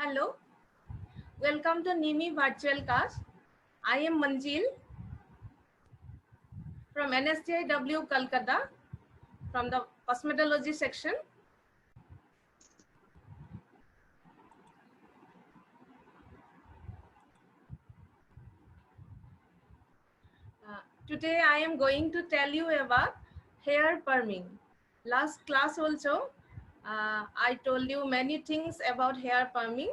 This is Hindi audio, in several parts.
Hello, welcome to NIMI virtual class. I am Manjil from NSJW Kolkata from the cosmetology section. Today I am going to tell you about hair perming. Last class also I told you many things about hair perming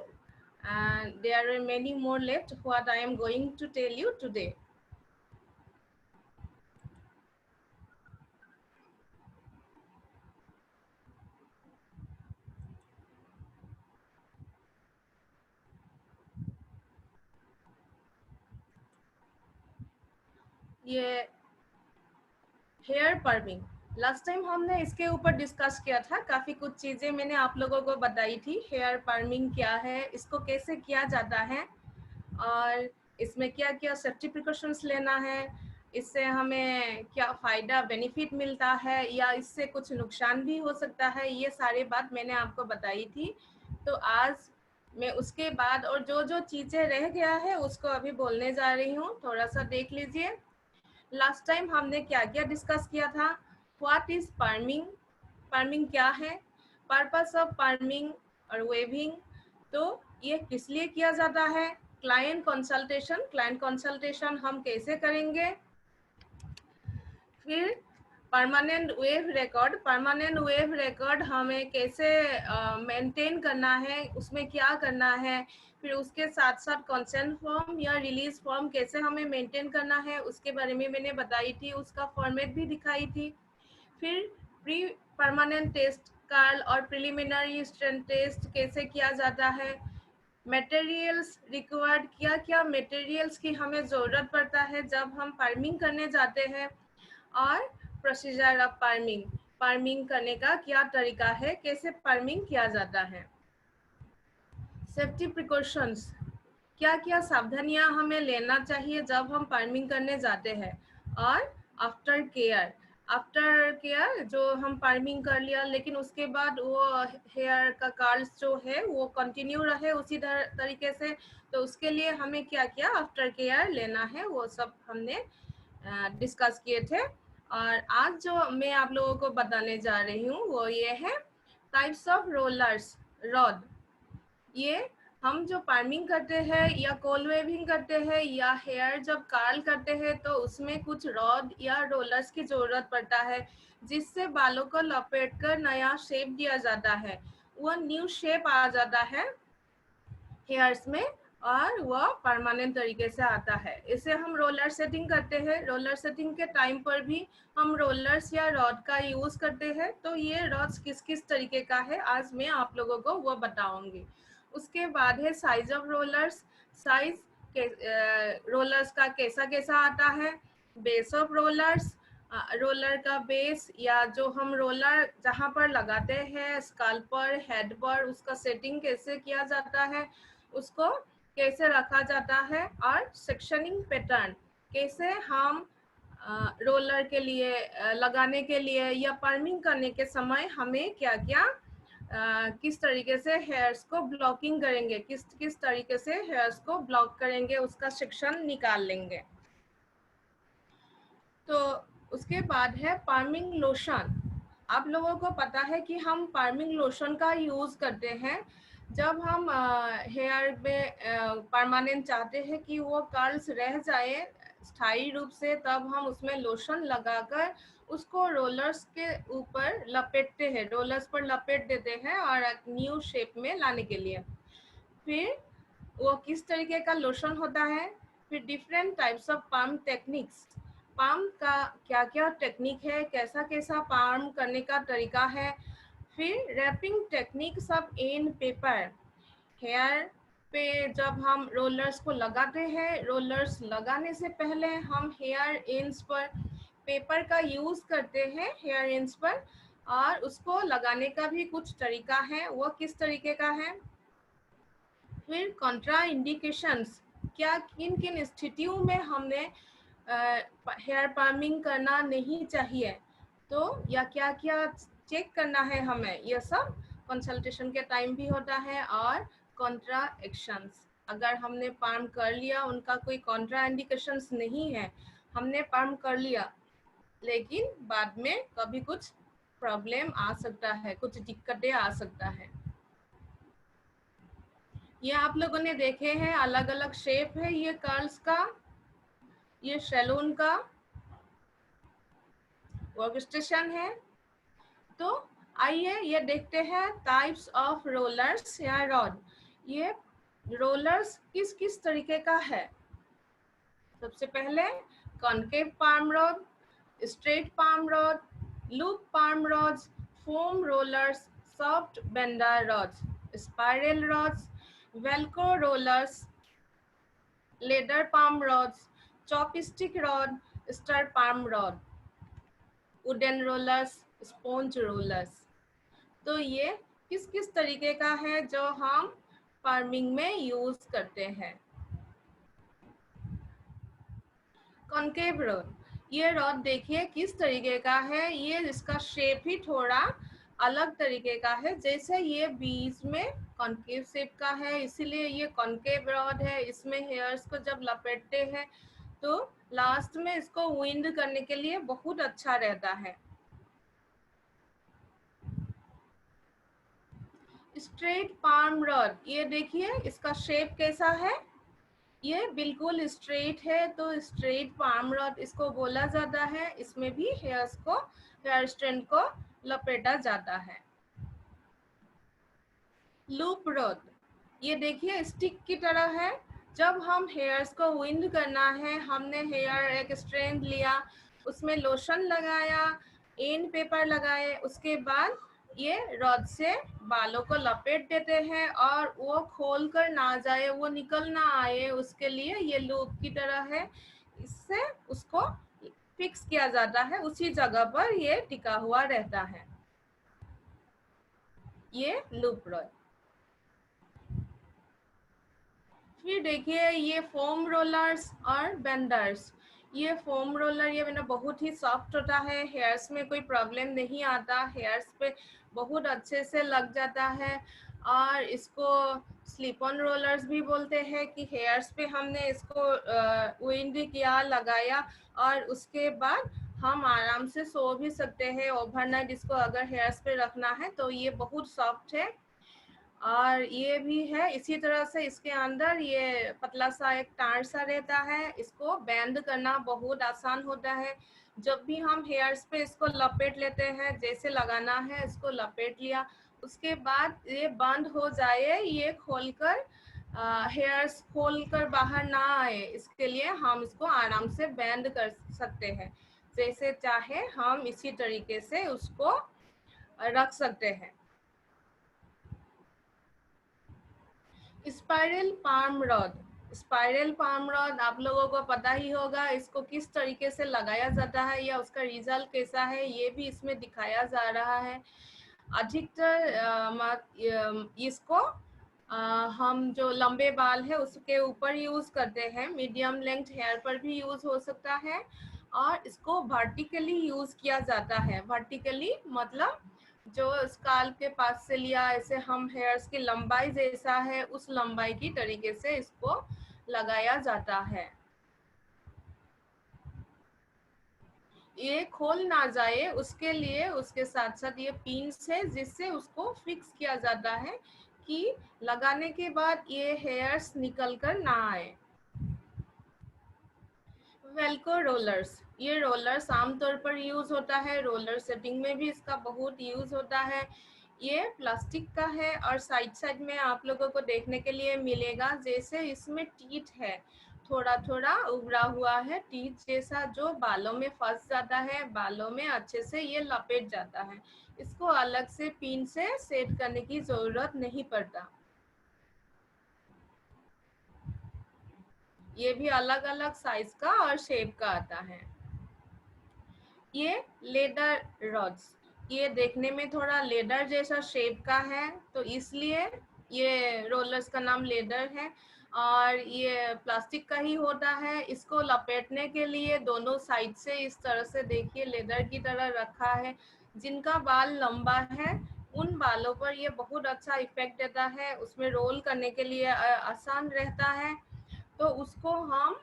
and there are many more left what I am going to tell you today. ये हेयर पर्मिंग लास्ट टाइम हमने इसके ऊपर डिस्कस किया था। काफी कुछ चीजें मैंने आप लोगों को बताई थी। हेयर पर्मिंग क्या है, इसको कैसे किया जाता है और इसमें क्या क्या सेफ्टी प्रिकॉशंस लेना है, इससे हमें क्या फायदा बेनिफिट मिलता है या इससे कुछ नुकसान भी हो सकता है, ये सारी बात मैंने आपको बताई थी। तो आज मैं उसके बाद और जो जो चीजें रह गया है उसको अभी बोलने जा रही हूँ। थोड़ा सा देख लीजिए। लास्ट टाइम हमने क्या क्या डिस्कस किया था। व्हाट इज पर्मिंग, पर्मिंग क्या है, पर्पस ऑफ पर्मिंग और वेविंग, तो ये किस लिए किया जाता है, क्लाइंट कंसल्टेशन, क्लाइंट कंसल्टेशन हम कैसे करेंगे, फिर permanent wave record, permanent wave record हमें कैसे मेंटेन करना है, उसमें क्या करना है, फिर उसके साथ साथ कंसेंट फॉर्म या रिलीज फॉर्म कैसे हमें मेंटेन करना है उसके बारे में मैंने बताई थी, उसका फॉर्मेट भी दिखाई थी। फिर प्री परमानेंट टेस्ट कार्ल और प्रिलिमिनरी स्ट्रेंथ टेस्ट कैसे किया जाता है, मटेरियल्स रिक्वायर्ड, क्या क्या मटेरियल्स की हमें ज़रूरत पड़ता है जब हम पर्मिंग करने जाते हैं, और प्रोसीजर ऑफ पर्मिंग, पर्मिंग करने का क्या तरीका है, कैसे पर्मिंग किया जाता है, सेफ्टी प्रिकॉशंस, क्या क्या सावधानियां हमें लेना चाहिए जब हम पर्मिंग करने जाते हैं, और आफ्टर केयर, आफ्टर केयर जो हम पर्मिंग कर लिया लेकिन उसके बाद वो हेयर का कर्ल्स जो है वो कंटिन्यू रहे उसी तरीके से, तो उसके लिए हमें क्या क्या आफ्टर केयर लेना है वो सब हमने डिस्कस किए थे। और आज जो मैं आप लोगों को बताने जा रही हूँ वो ये है टाइप्स ऑफ रोलर्स, रॉड। ये हम जो पर्मिंग करते हैं या कोल वेविंग करते हैं या हेयर जब कर्ल करते हैं तो उसमें कुछ रॉड या रोलर्स की जरूरत पड़ता है जिससे बालों को लपेट कर नया शेप दिया जाता है, वो न्यू शेप आ जाता है हेयर्स में और वह परमानेंट तरीके से आता है। इसे हम रोलर सेटिंग करते हैं। रोलर सेटिंग के टाइम पर भी हम रोलर्स या रॉड का यूज करते हैं। तो ये रॉड्स किस किस तरीके का है आज मैं आप लोगों को वो बताऊंगी। उसके बाद है साइज ऑफ रोलर्स, साइज के रोलर्स का कैसा कैसा आता है, बेस ऑफ रोलर्स, रोलर का बेस या जो हम रोलर जहाँ पर लगाते हैं स्काल्प पर, हेड पर, उसका सेटिंग कैसे किया जाता है, उसको कैसे रखा जाता है, और सेक्शनिंग पैटर्न कैसे हम रोलर के लिए लगाने के लिए या पर्मिंग करने के समय हमें क्या क्या किस तरीके से हेयर्स को ब्लॉकिंग करेंगे, किस किस तरीके से हेयर्स को ब्लॉक करेंगे, उसका सेक्शन निकाल लेंगे। तो उसके बाद है पर्मिंग लोशन। आप लोगों को पता है कि हम पर्मिंग लोशन का यूज करते हैं जब हम हेयर में परमानेंट चाहते हैं कि वो कर्ल्स रह जाए स्थायी रूप से, तब हम उसमें लोशन लगाकर उसको रोलर्स के ऊपर लपेटते हैं, रोलर्स पर लपेट देते हैं और एक न्यू शेप में लाने के लिए। फिर वो किस तरीके का लोशन होता है, फिर different types of palm techniques, palm का क्या क्या टेक्निक है, कैसा कैसा पाम करने का तरीका है, फिर wrapping techniques of end paper, hair पे जब हम रोलर्स को लगाते हैं, रोलर्स लगाने से पहले हम हेयर एंड्स पर पेपर का यूज करते हैं हेयर एंड्स पर, और उसको लगाने का भी कुछ तरीका है, वो किस तरीके का है। फिर कॉन्ट्रा इंडिकेशंस, क्या किन किन स्थितियों में हमने हेयर पार्मिंग करना नहीं चाहिए, तो या क्या क्या चेक करना है हमें, यह सब कंसल्टेशन के टाइम भी होता है और कॉन्ट्रा एक्शंस। अगर हमने पार्म कर लिया, उनका कोई कॉन्ट्रा इंडिकेशंस नहीं है, हमने पार्म कर लिया लेकिन बाद में कभी कुछ प्रॉब्लम आ सकता है, कुछ दिक्कतें आ सकता है। ये आप लोगों ने देखे हैं, अलग अलग शेप है ये कर्ल्स का, ये सैलून का वर्क स्टेशन है। तो आइए ये देखते हैं टाइप्स ऑफ रोलर्स या रॉड। ये रोलर्स किस किस तरीके का है। सबसे पहले concave palm rod, straight palm rod, loop palm rods, foam rollers, soft bender rods, spiral rods, velcro rollers, leather palm rods, chopstick rod, star palm rod, wooden rollers, sponge rollers. तो ये किस किस तरीके का है जो हम फार्मिंग में यूज करते हैं। कॉनकेव रॉड, ये रॉड देखिए किस तरीके का है। ये इसका शेप ही थोड़ा अलग तरीके का है, जैसे ये बीच में कॉनकेव शेप का है, इसीलिए ये कॉनकेव रॉड है। इसमें हेयर्स को जब लपेटते हैं तो लास्ट में इसको विंड करने के लिए बहुत अच्छा रहता है। स्ट्रेट पाम रॉड, ये देखिए इसका शेप कैसा है, ये बिल्कुल स्ट्रेट है, तो स्ट्रेट पाम रॉड इसको बोला जाता है। इसमें भी हेयर्स को, हेयर स्ट्रैंड को लपेटा जाता है। लूप रॉड, ये देखिए स्टिक की तरह है। जब हम हेयर्स को विंड करना है, हमने हेयर एक स्ट्रैंड लिया, उसमें लोशन लगाया, एंड पेपर लगाए, उसके बाद ये रॉड से बालों को लपेट देते हैं और वो खोल कर ना जाए, वो निकल ना आए, उसके लिए ये लूप की तरह है। इससे उसको फिक्स किया जाता है, उसी जगह पर ये टिका हुआ रहता है, ये लूप रॉड। फिर देखिए ये फोम रोलर्स और बेंडर्स। ये फोम रोलर, ये मैंने बहुत ही सॉफ्ट होता है, हेयर्स में कोई प्रॉब्लम नहीं आता, हेयर्स पे बहुत अच्छे से लग जाता है। और इसको स्लिप ऑन रोलर्स भी बोलते हैं कि हेयर्स पे हमने इसको विंड किया, लगाया और उसके बाद हम आराम से सो भी सकते हैं ओवरनाइट। इसको अगर हेयर्स पे रखना है तो ये बहुत सॉफ्ट है। और ये भी है इसी तरह से, इसके अंदर ये पतला सा एक तार सा रहता है, इसको बैंड करना बहुत आसान होता है। जब भी हम हेयर्स पे इसको लपेट लेते हैं, जैसे लगाना है इसको लपेट लिया, उसके बाद ये बंद हो जाए, ये खोलकर हेयर्स खोलकर बाहर ना आए, इसके लिए हम इसको आराम से बैंड कर सकते हैं। जैसे चाहे हम इसी तरीके से उसको रख सकते हैं। Spiral palm rod, spiral palm rod आप लोगों को पता ही होगा, इसको किस तरीके से लगाया जाता है या उसका रिजल्ट कैसा है, ये भी इसमें दिखाया जा रहा है। अधिकतर इसको हम जो लंबे बाल है उसके ऊपर यूज करते हैं, मीडियम लेंथ हेयर पर भी यूज हो सकता है। और इसको वर्टिकली यूज किया जाता है। वर्टिकली मतलब जो स्काल्प के पास से लिया, ऐसे हम हेयर्स की लंबाई जैसा है उस लंबाई की तरीके से इसको लगाया जाता है। ये खोल ना जाए उसके लिए उसके साथ साथ ये पिन्स है जिससे उसको फिक्स किया जाता है कि लगाने के बाद ये हेयर्स निकल कर ना आए। वेल्क्रो रोलर्स, ये रोलर्स आमतौर पर यूज होता है, रोलर सेटिंग में भी इसका बहुत यूज होता है। ये प्लास्टिक का है और साइड साइड में आप लोगों को देखने के लिए मिलेगा जैसे इसमें टीथ है, थोड़ा थोड़ा उभरा हुआ है टीथ जैसा, जो बालों में फंस जाता है, बालों में अच्छे से ये लपेट जाता है। इसको अलग से पिन से सेट करने की जरूरत नहीं पड़ता। ये भी अलग अलग साइज का और शेप का आता है। ये लेदर रॉड्स, ये देखने में थोड़ा लेदर जैसा शेप का है, तो इसलिए ये रोलर्स का नाम लेदर है। और ये प्लास्टिक का ही होता है। इसको लपेटने के लिए दोनों साइड से इस तरह से देखिए लेदर की तरह रखा है। जिनका बाल लंबा है उन बालों पर ये बहुत अच्छा इफेक्ट देता है, उसमें रोल करने के लिए आसान रहता है। तो उसको हम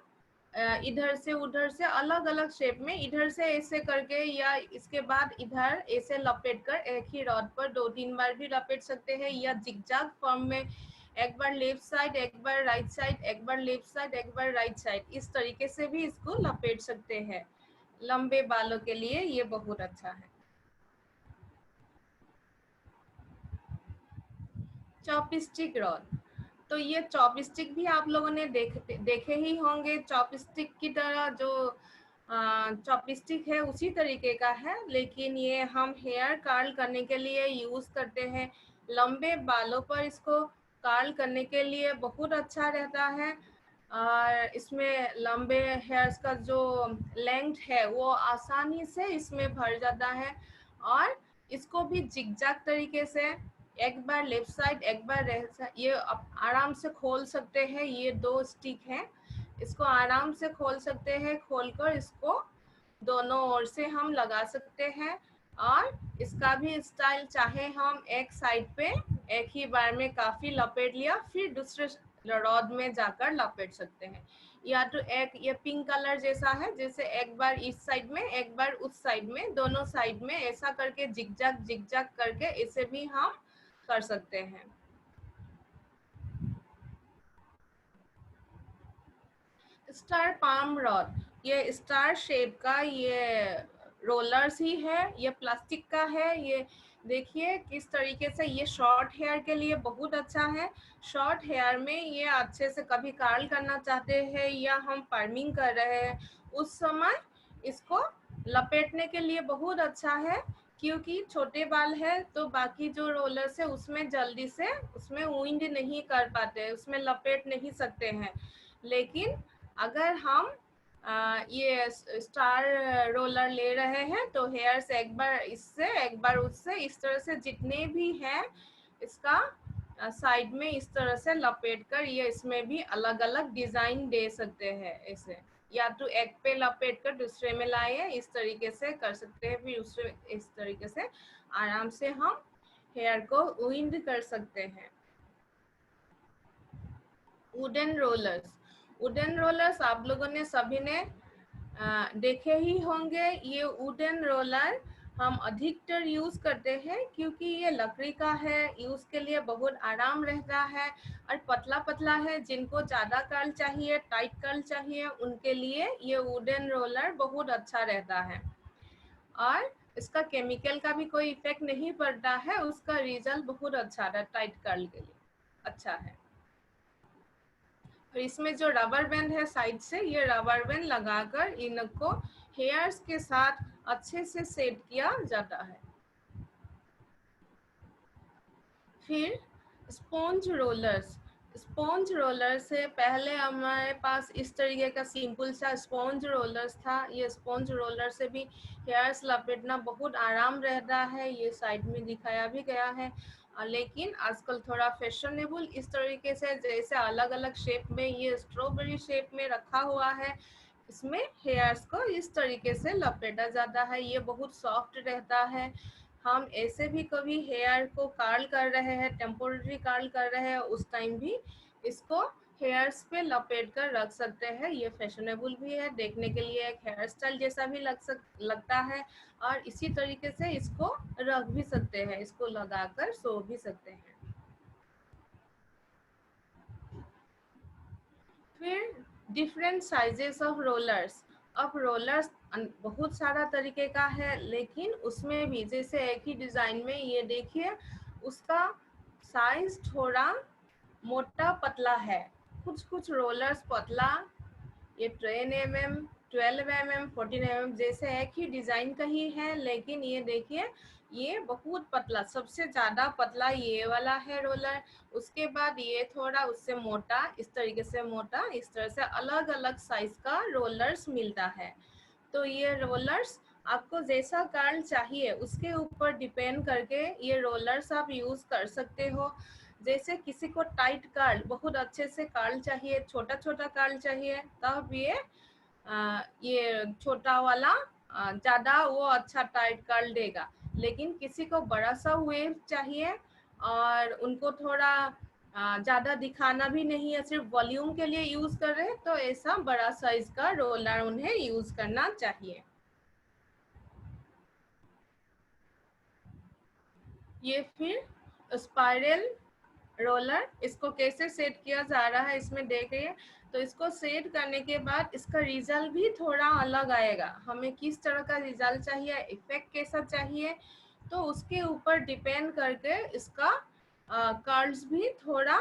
इधर से उधर से अलग अलग शेप में, इधर से ऐसे करके या इसके बाद इधर ऐसे लपेट कर एक ही रॉड पर 2-3 बार भी लपेट सकते हैं, या जिगजैग फॉर्म में एक बार लेफ्ट साइड, एक बार राइट साइड, एक बार लेफ्ट साइड, एक बार राइट साइड, इस तरीके से भी इसको लपेट सकते हैं। लंबे बालों के लिए ये बहुत अच्छा है। चॉपस्टिक रॉड, तो ये चॉपस्टिक भी आप लोगों ने देखे ही होंगे। चॉपस्टिक की तरह जो चॉपस्टिक है उसी तरीके का है, लेकिन ये हम हेयर कर्ल करने के लिए यूज करते हैं। लंबे बालों पर इसको कर्ल करने के लिए बहुत अच्छा रहता है, और इसमें लंबे हेयर्स का जो लेंथ है वो आसानी से इसमें भर जाता है। और इसको भी जिगजैग तरीके से एक बार लेफ्ट साइड, एक बार राइट साइड, ये आप आराम से खोल सकते हैं। ये 2 स्टिक है, इसको आराम से खोल सकते हैं। खोलकर इसको दोनों ओर से हम लगा सकते हैं, और इसका भी स्टाइल चाहे हम एक साइड पे एक ही बार में काफी लपेट लिया, फिर दूसरे रॉड में जाकर लपेट सकते हैं। या तो एक ये पिंक कलर जैसा है, जैसे एक बार इस साइड में एक बार उस साइड में, दोनों साइड में ऐसा करके जिगजैग जिगजैग करके इसे भी हम कर सकते हैं। स्टार पाम रॉड, ये स्टार शेप का ये रोलर्स ही है, ये प्लास्टिक का है। ये देखिए किस तरीके से ये शॉर्ट हेयर के लिए बहुत अच्छा है। शॉर्ट हेयर में ये अच्छे से कभी कर्ल करना चाहते हैं या हम पर्मिंग कर रहे हैं, उस समय इसको लपेटने के लिए बहुत अच्छा है। क्योंकि छोटे बाल है तो बाकी जो रोलर्स है उसमें जल्दी से उसमें विंड नहीं कर पाते, उसमें लपेट नहीं सकते हैं। लेकिन अगर हम ये स्टार रोलर ले रहे हैं तो हेयर से एक बार इससे एक बार उससे इस तरह से जितने भी हैं इसका साइड में इस तरह से लपेट कर ये इसमें भी अलग अलग डिजाइन दे सकते हैं। ऐसे या तो एक पे लपेट कर दूसरे में लाए, इस तरीके से कर सकते हैं। फिर उससे इस तरीके से आराम से हम हेयर को विंड कर सकते हैं। वुडन रोलर्स, वुडन रोलर्स आप लोगों ने सभी ने देखे ही होंगे। ये वुडन रोलर हम अधिकतर यूज करते हैं क्योंकि ये लकड़ी का है, यूज के लिए बहुत आराम रहता है और पतला पतला है। जिनको ज्यादा कर्ल चाहिए, टाइट कर्ल चाहिए, उनके लिए ये वुडन रोलर बहुत अच्छा रहता है। और इसका केमिकल का भी कोई इफेक्ट नहीं पड़ता है, उसका रिजल्ट बहुत अच्छा है, टाइट कर्ल के लिए अच्छा है। और इसमें जो रबर बैंड है साइड से, ये रबर बैंड लगाकर इनको हेयर्स के साथ अच्छे से सेट किया जाता है। फिर स्पॉन्ज रोलर्स, स्पॉन्ज रोलर से पहले हमारे पास इस तरीके का सिंपल सा स्पॉन्ज रोलर्स था। ये स्पॉन्ज रोलर से भी हेयर्स लपेटना बहुत आराम रहता है, ये साइड में दिखाया भी गया है। लेकिन आजकल थोड़ा फैशनेबल इस तरीके से, जैसे अलग अलग शेप में, ये स्ट्रॉबेरी शेप में रखा हुआ है, इसमें हेयर्स को इस तरीके से लपेटा जाता है। ये बहुत सॉफ्ट रहता है। हम ऐसे भी कभी हेयर को कर्ल कर रहे हैं, टेम्पोररी कर्ल कर रहे हैं, उस टाइम भी इसको हेयर्स पे लपेट कर रख सकते हैं। ये फैशनेबल भी है, देखने के लिए एक हेयर स्टाइल जैसा भी लगता है। और इसी तरीके से इसको रख भी सकते हैं, इसको लगाकर सो भी सकते हैं। फिर डिफरेंट साइजेस ऑफ रोलर्स। अब रोलर्स बहुत सारा तरीके का है, लेकिन उसमें भी जैसे एक ही डिजाइन में ये देखिए उसका साइज थोड़ा मोटा पतला है। कुछ कुछ रोलर्स पतला, ये 10 mm, 12 mm, 14 mm जैसे एक ही डिजाइन का ही है, लेकिन ये देखिए ये बहुत पतला, सबसे ज्यादा पतला ये वाला है रोलर। उसके बाद ये थोड़ा उससे मोटा, इस तरीके से मोटा, इस तरह से अलग अलग साइज का रोलर्स मिलता है। तो ये रोलर्स आपको जैसा कर्ल चाहिए उसके ऊपर डिपेंड करके ये रोलर्स आप यूज कर सकते हो। जैसे किसी को टाइट कर्ल, बहुत अच्छे से कर्ल चाहिए, छोटा छोटा कर्ल चाहिए, तब ये छोटा वाला ज्यादा वो अच्छा टाइट कर्ल देगा। लेकिन किसी को बड़ा सा वेव चाहिए और उनको थोड़ा ज़्यादा दिखाना भी नहीं है, सिर्फ वॉल्यूम के लिए यूज़ कर रहे हैं, तो ऐसा बड़ा साइज का रोलर उन्हें यूज़ करना चाहिए। ये फिर स्पाइरल रोलर, इसको कैसे सेट किया जा रहा है इसमें देख रही है। तो इसको सेट करने के बाद इसका रिजल्ट भी थोड़ा अलग आएगा। हमें किस तरह का रिजल्ट चाहिए, इफेक्ट कैसा चाहिए, तो उसके ऊपर डिपेंड करके इसका कर्ल्स भी थोड़ा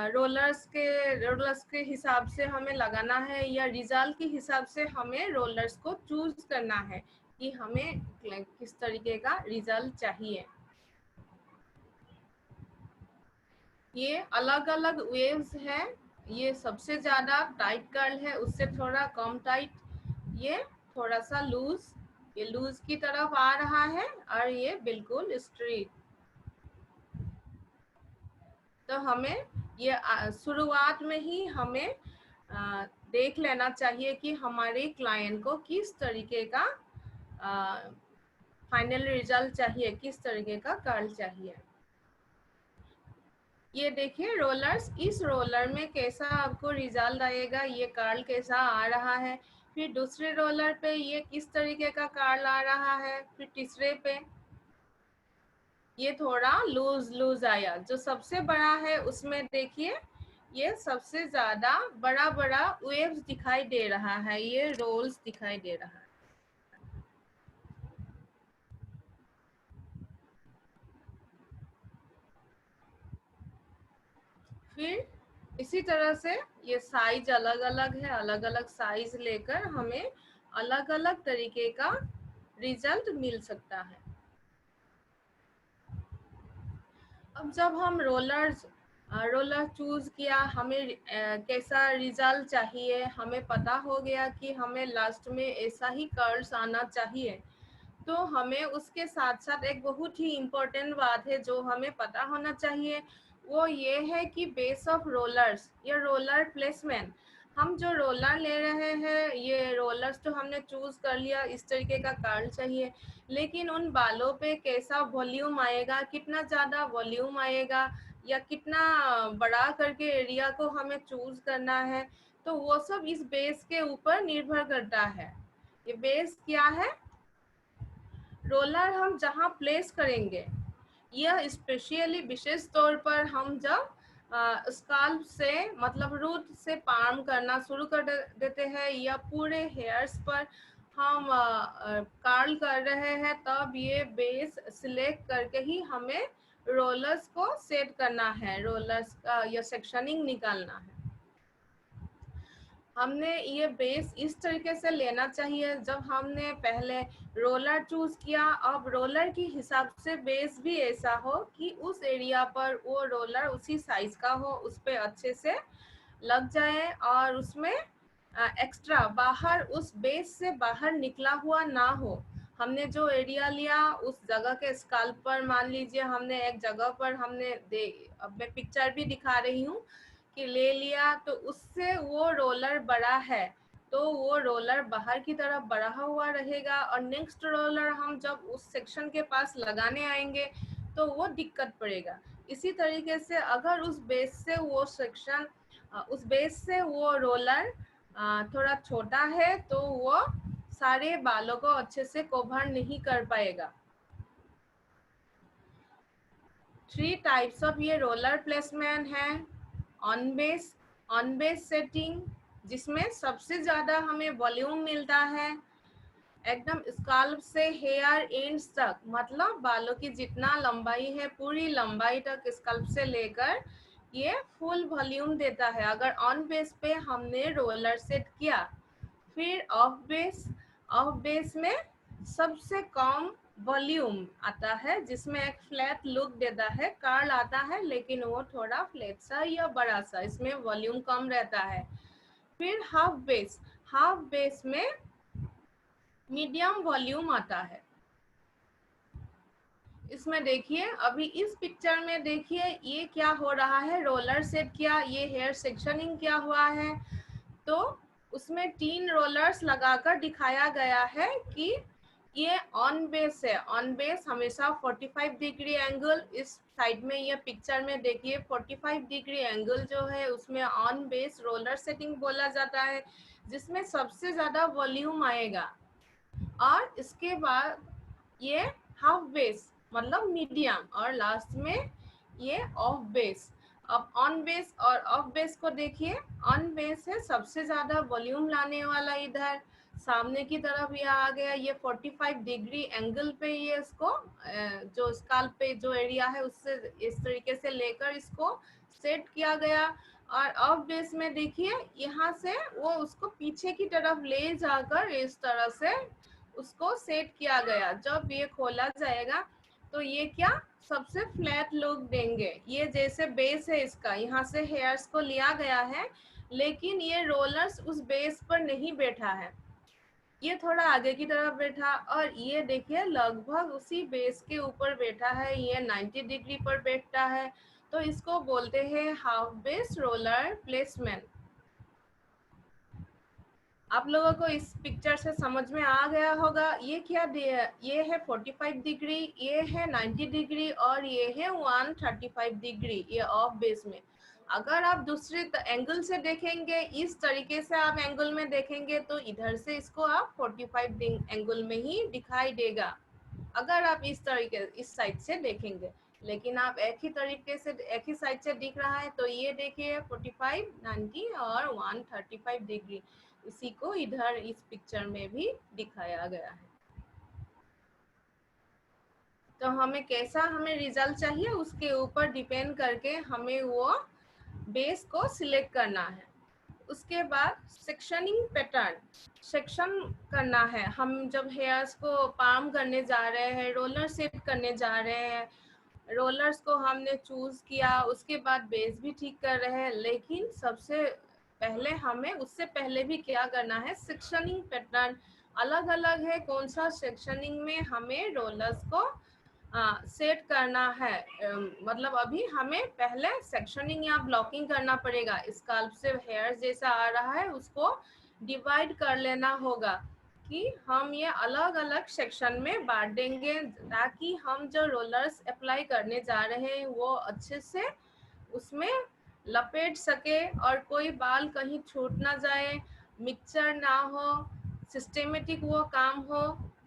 रोलर्स के हिसाब से हमें लगाना है, या रिजल्ट के हिसाब से हमें रोलर्स को चूज करना है कि हमें किस तरीके का रिजल्ट चाहिए। ये अलग अलग वेव्स है। ये सबसे ज्यादा टाइट कर्ल है, उससे थोड़ा कम टाइट, ये थोड़ा सा लूज, ये लूज की तरफ आ रहा है, और ये बिल्कुल स्ट्रेट। तो हमें ये शुरुआत में ही हमें देख लेना चाहिए कि हमारे क्लाइंट को किस तरीके का फाइनल रिजल्ट चाहिए, किस तरीके का कर्ल चाहिए। ये देखिए रोलर्स, इस रोलर में कैसा आपको रिजल्ट आएगा, ये कर्ल कैसा आ रहा है। फिर दूसरे रोलर पे ये किस तरीके का कर्ल आ रहा है, फिर तीसरे पे ये थोड़ा लूज लूज आया। जो सबसे बड़ा है उसमें देखिए ये सबसे ज्यादा बड़ा बड़ा वेव्स दिखाई दे रहा है, ये रोल्स दिखाई दे रहा है। फिर इसी तरह से ये साइज अलग अलग है, अलग अलग साइज लेकर हमें अलग अलग तरीके का रिजल्ट मिल सकता है। अब जब हम रोलर चूज किया, हमें कैसा रिजल्ट चाहिए, हमें पता हो गया कि हमें लास्ट में ऐसा ही कर्ल्स आना चाहिए, तो हमें उसके साथ साथ एक बहुत ही इम्पोर्टेंट बात है जो हमें पता होना चाहिए, वो ये है कि बेस ऑफ रोलर्स या रोलर प्लेसमेंट। हम जो रोलर ले रहे हैं, ये रोलर्स तो हमने चूज कर लिया, इस तरीके का कर्ल चाहिए, लेकिन उन बालों पे कैसा वॉल्यूम आएगा, कितना ज़्यादा वॉल्यूम आएगा, या कितना बड़ा करके एरिया को हमें चूज करना है, तो वो सब इस बेस के ऊपर निर्भर करता है। ये बेस क्या है, रोलर हम जहाँ प्लेस करेंगे, यह स्पेशली विशेष तौर पर हम जब स्काल्प से मतलब रूट से पार्म करना शुरू कर देते हैं, या पूरे हेयर्स पर हम कर्ल कर रहे हैं, तब ये बेस सिलेक्ट करके ही हमें रोलर्स को सेट करना है, रोलर्स का या सेक्शनिंग निकालना है। हमने ये बेस इस तरीके से लेना चाहिए, जब हमने पहले रोलर चूज किया, अब रोलर के हिसाब से बेस भी ऐसा हो कि उस एरिया पर वो रोलर उसी साइज का हो, उस पर अच्छे से लग जाए, और उसमें एक्स्ट्रा बाहर उस बेस से बाहर निकला हुआ ना हो। हमने जो एरिया लिया उस जगह के स्काल्प पर, मान लीजिए हमने एक जगह पर हमने अब मैं पिक्चर भी दिखा रही हूँ कि ले लिया, तो उससे वो रोलर बड़ा है, तो वो रोलर बाहर की तरफ बढ़ा हुआ रहेगा, और नेक्स्ट रोलर हम जब उस सेक्शन के पास लगाने आएंगे तो वो दिक्कत पड़ेगा। इसी तरीके से अगर उस बेस से वो सेक्शन, उस बेस से वो रोलर थोड़ा छोटा है, तो वो सारे बालों को अच्छे से कवर नहीं कर पाएगा। 3 टाइप्स ऑफ ये रोलर प्लेसमेंट है। ऑन बेस सेटिंग, जिसमें सबसे ज्यादा हमें वॉल्यूम मिलता है, एकदम स्काल्प से हेयर एंड्स तक, मतलब बालों की जितना लंबाई है पूरी लंबाई तक स्काल्प से लेकर ये फुल वॉल्यूम देता है, अगर ऑन बेस पे हमने रोलर सेट किया। फिर ऑफ बेस में सबसे कम वॉल्यूम आता है, जिसमें एक फ्लैट लुक देता है, कर्ल आता है लेकिन वो थोड़ा फ्लैट सा या बड़ा सा, इसमें वॉल्यूम कम रहता है। फिर हाफ बेस में मीडियम वॉल्यूम आता है। इसमें देखिए, अभी इस पिक्चर में देखिए ये क्या हो रहा है, रोलर सेट किया, ये हेयर सेक्शनिंग क्या हुआ है, तो उसमें 3 रोलर्स लगाकर दिखाया गया है कि ये ऑन बेस है। ऑन बेस हमेशा 45 डिग्री एंगल, इस साइड में ये पिक्चर में देखिए 45 डिग्री एंगल जो है उसमें ऑन बेस रोलर सेटिंग बोला जाता है, जिसमें सबसे ज्यादा वॉल्यूम आएगा। और इसके बाद ये हाफ बेस मतलब मीडियम, और लास्ट में ये ऑफ बेस। अब ऑन बेस और ऑफ बेस को देखिए। ऑन बेस है सबसे ज्यादा वॉल्यूम लाने वाला, इधर सामने की तरफ ये आ गया, ये 45 डिग्री एंगल पे ये इसको जो स्काल्प पे जो एरिया है उससे इस तरीके से लेकर इसको सेट किया गया। और ऑफ बेस में देखिए यहाँ से वो उसको पीछे की तरफ ले जाकर इस तरह से उसको सेट किया गया। जब ये खोला जाएगा तो ये क्या सबसे फ्लैट लुक देंगे। ये जैसे बेस है इसका, यहाँ से हेयर्स को लिया गया है, लेकिन ये रोलर्स उस बेस पर नहीं बैठा है, ये थोड़ा आगे की तरफ बैठा। और ये देखिए लगभग उसी बेस के ऊपर बैठा है, ये 90 डिग्री पर बैठता है। तो इसको बोलते हैं हाफ बेस रोलर प्लेसमेंट। आप लोगों को इस पिक्चर से समझ में आ गया होगा ये क्या दिया। ये है 45 डिग्री, ये है 90 डिग्री, और ये है 135 डिग्री, ये ऑफ बेस में। अगर आप दूसरे एंगल से देखेंगे, इस तरीके से आप एंगल में देखेंगे तो इधर से इसको आप 45 एंगल में ही दिखाई देगा, अगर आप इस तरीके इस साइड से देखेंगे। लेकिन आप एक ही तरीके से एक ही साइड से दिख रहा है तो ये देखिए 45, 90 और 135 डिग्री, इसी को इधर इस पिक्चर में भी दिखाया गया है। तो हमें कैसा हमें रिजल्ट चाहिए उसके ऊपर डिपेंड करके हमें वो बेस को सिलेक्ट करना है। उसके बाद सेक्शनिंग पैटर्न, सेक्शन करना है। हम जब हेयर्स को पाम करने जा रहे हैं, रोलर सेट करने जा रहे हैं, रोलर्स को हमने चूज किया, उसके बाद बेस भी ठीक कर रहे हैं, लेकिन सबसे पहले हमें उससे पहले भी क्या करना है, सेक्शनिंग पैटर्न अलग अलग है, कौन सा सेक्शनिंग में हमें रोलर्स को सेट करना है। मतलब अभी हमें पहले सेक्शनिंग या ब्लॉकिंग करना पड़ेगा। स्काल्प से हेयर जैसा आ रहा है उसको डिवाइड कर लेना होगा कि हम ये अलग अलग सेक्शन में बांट देंगे, ताकि हम जो रोलर्स अप्लाई करने जा रहे हैं वो अच्छे से उसमें लपेट सके और कोई बाल कहीं छूट ना जाए, मिक्सचर ना हो, सिस्टेमेटिक वो काम हो,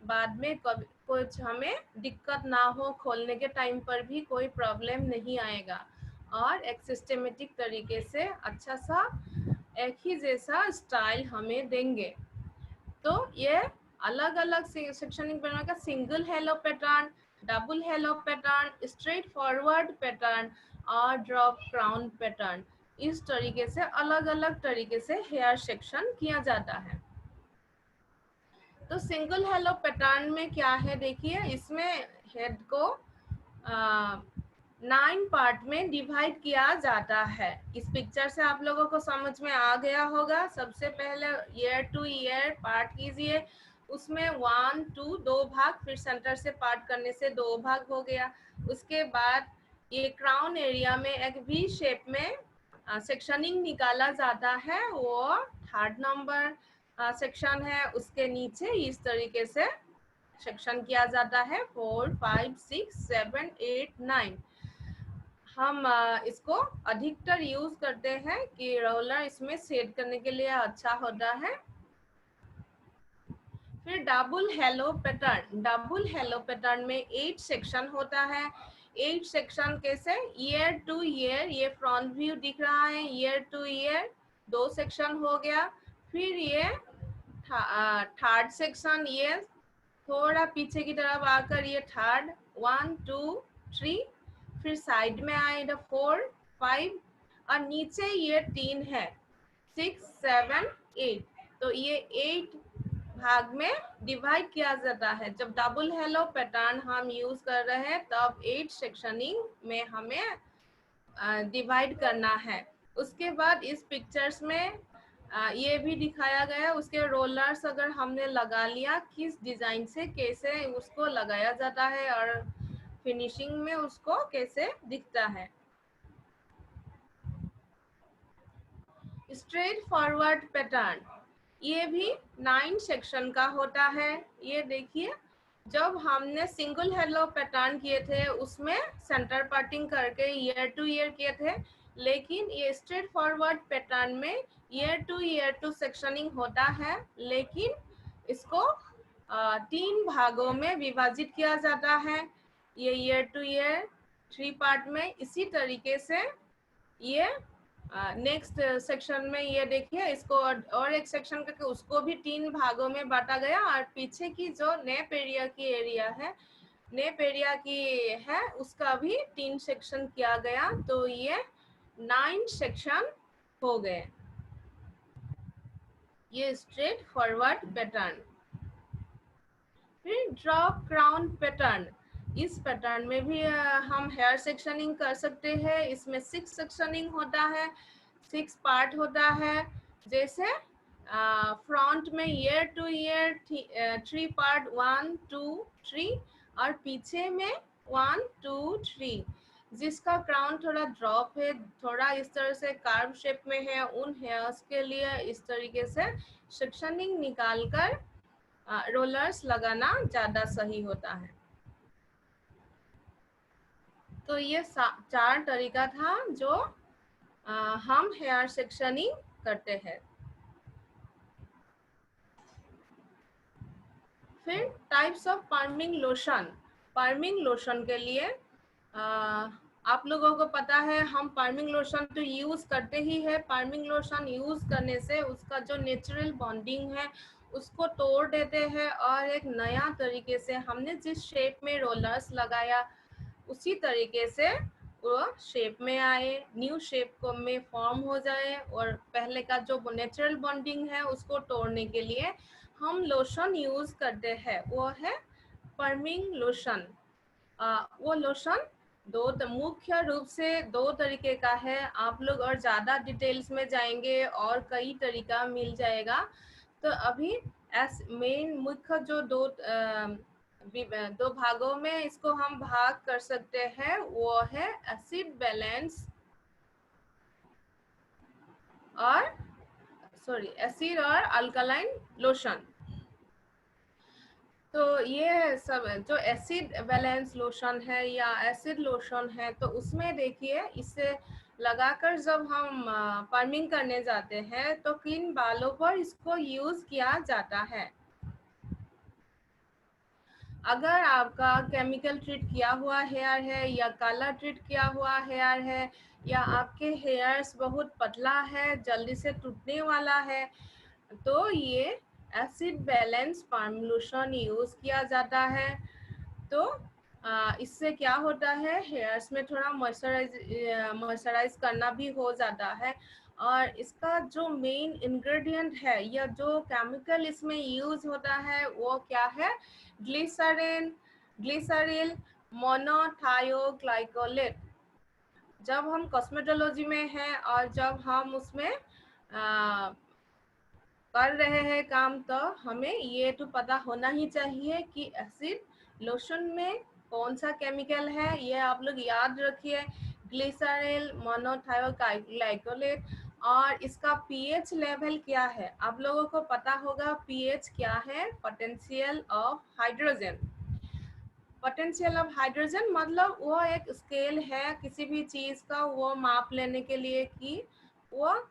बाद में कभी कुछ हमें दिक्कत ना हो, खोलने के टाइम पर भी कोई प्रॉब्लम नहीं आएगा, और एक सिस्टेमेटिक तरीके से अच्छा सा एक ही जैसा स्टाइल हमें देंगे। तो ये अलग अलग सेक्शनिंग पैटर्न का single hello pattern, double hello pattern, straight forward pattern और ड्रॉप क्राउन पैटर्न, इस तरीके से अलग अलग तरीके से हेयर सेक्शन किया जाता है। तो सिंगल हेलो पैटर्न में क्या है देखिए, इसमें हेड को 9 पार्ट में डिवाइड किया जाता है। इस पिक्चर से आप लोगों को समझ में आ गया होगा। सबसे पहले ईयर टू ईयर पार्ट कीजिए, उसमें 1 2 दो भाग, फिर सेंटर से पार्ट करने से 2 भाग हो गया। उसके बाद ये क्राउन एरिया में एक वी शेप में सेक्शनिंग निकाला जाता है, वो 3rd नंबर सेक्शन है। उसके नीचे इस तरीके से सेक्शन किया जाता है 4 5 6 7 8 9। हम इसको अधिकतर यूज करते हैं कि रोलर इसमें सेट करने के लिए अच्छा होता है। फिर double hello pattern, double hello pattern में 8 सेक्शन होता है। 8 सेक्शन कैसे, ईयर टू ईयर, ये फ्रंट व्यू दिख रहा है, ईयर टू ईयर 2 सेक्शन हो गया। फिर ये 3rd सेक्शन, ये थोड़ा पीछे की तरफ आकर ये 3rd 1 2 3, फिर साइड में आए इधर 4 5, और नीचे ये 3 है 6 7 8। तो ये 8 भाग में डिवाइड किया जाता है। जब डबल हेलो पैटर्न हम यूज कर रहे हैं तब 8 सेक्शनिंग में हमें डिवाइड करना है। उसके बाद इस पिक्चर्स में ये भी दिखाया गया उसके रोलर्स अगर हमने लगा लिया किस डिजाइन से कैसे उसको लगाया जाता है, और फिनिशिंग में उसको कैसे दिखता है। स्ट्रेट फॉरवर्ड पैटर्न, ये भी 9 सेक्शन का होता है। ये देखिए जब हमने सिंगल हेलो पैटर्न किए थे उसमें सेंटर पार्टिंग करके ईयर टू ईयर किए थे, लेकिन ये स्ट्रेट फॉरवर्ड पैटर्न में ईयर टू सेक्शनिंग होता है, लेकिन इसको 3 भागों में विभाजित किया जाता है। ये ईयर टू ईयर 3 पार्ट में। इसी तरीके से ये नेक्स्ट सेक्शन में ये देखिए, इसको और एक सेक्शन करके उसको भी 3 भागों में बांटा गया, और पीछे की जो नेप एरिया की एरिया है, नेप एरिया की है, उसका भी 3 सेक्शन किया गया। तो ये 9 सेक्शन हो गए। ये स्ट्रेट फॉरवर्ड पैटर्न। फिर ड्रॉप क्राउन पैटर्न। इस पैटर्न में भी हम हेयर सेक्शनिंग कर सकते हैं। इसमें 6 सेक्शनिंग होता है, 6 पार्ट होता है। जैसे फ्रंट में ईयर टू ईयर 3 पार्ट 1 2 3, और पीछे में 1 2 3। जिसका क्राउन थोड़ा ड्रॉप है, थोड़ा इस तरह से कार्व शेप में है, उन हेयर्स के लिए इस तरीके से सेक्शनिंग निकाल कर रोलर्स लगाना ज्यादा सही होता है। तो ये 4 तरीका था जो हम हेयर सेक्शनिंग करते हैं। फिर टाइप्स ऑफ पार्मिंग लोशन। पार्मिंग लोशन के लिए आप लोगों को पता है, हम पार्मिंग लोशन तो यूज करते ही है। पार्मिंग लोशन यूज करने से उसका जो नेचुरल बॉन्डिंग है उसको तोड़ देते हैं, और एक नया तरीके से हमने जिस शेप में रोलर्स लगाया उसी तरीके से वो शेप में आए, न्यू शेप को में फॉर्म हो जाए, और पहले का जो नेचुरल बॉन्डिंग है उसको तोड़ने के लिए हम लोशन यूज करते हैं, वो है पर्मिंग लोशन। वो लोशन मुख्य रूप से 2 तरीके का है। आप लोग और ज्यादा डिटेल्स में जाएंगे और कई तरीका मिल जाएगा। तो अभी मेन मुख्य जो 2 भागों में इसको हम भाग कर सकते हैं, वो है एसिड बैलेंस और एसिड और अल्कलाइन लोशन। तो ये सब जो एसिड बैलेंस लोशन है या एसिड लोशन है, तो उसमें देखिए इसे लगाकर जब हम पार्मिंग करने जाते हैं तो किन बालों पर इसको यूज किया जाता है। अगर आपका केमिकल ट्रीट किया हुआ हेयर है या काला ट्रीट किया हुआ हेयर है, या आपके हेयर्स बहुत पतला है, जल्दी से टूटने वाला है, तो ये acid balance palm lotion use किया जाता है। तो इससे क्या होता है, हेयर्स में थोड़ा मॉइस्चराइज करना भी हो जाता है। और इसका जो मेन इंग्रेडिएंट है या जो केमिकल इसमें यूज होता है वो क्या है, ग्लिसरीन मोनोथायोग्लाइकोलेट। जब हम कॉस्मेटोलॉजी में हैं और जब हम उसमें कर रहे हैं काम, तो हमें ये तो पता होना ही चाहिए कि एसिड लोशन में कौन सा केमिकल है। ये आप लोग याद रखिए, ग्लिसरीन मोनोथायोग्लाइकोलेट। और इसका पीएच लेवल क्या है, आप लोगों को पता होगा पीएच क्या है, potential of hydrogen. Potential of hydrogen मतलब वो एक स्केल है किसी भी चीज का, वो माप लेने के लिए कि वो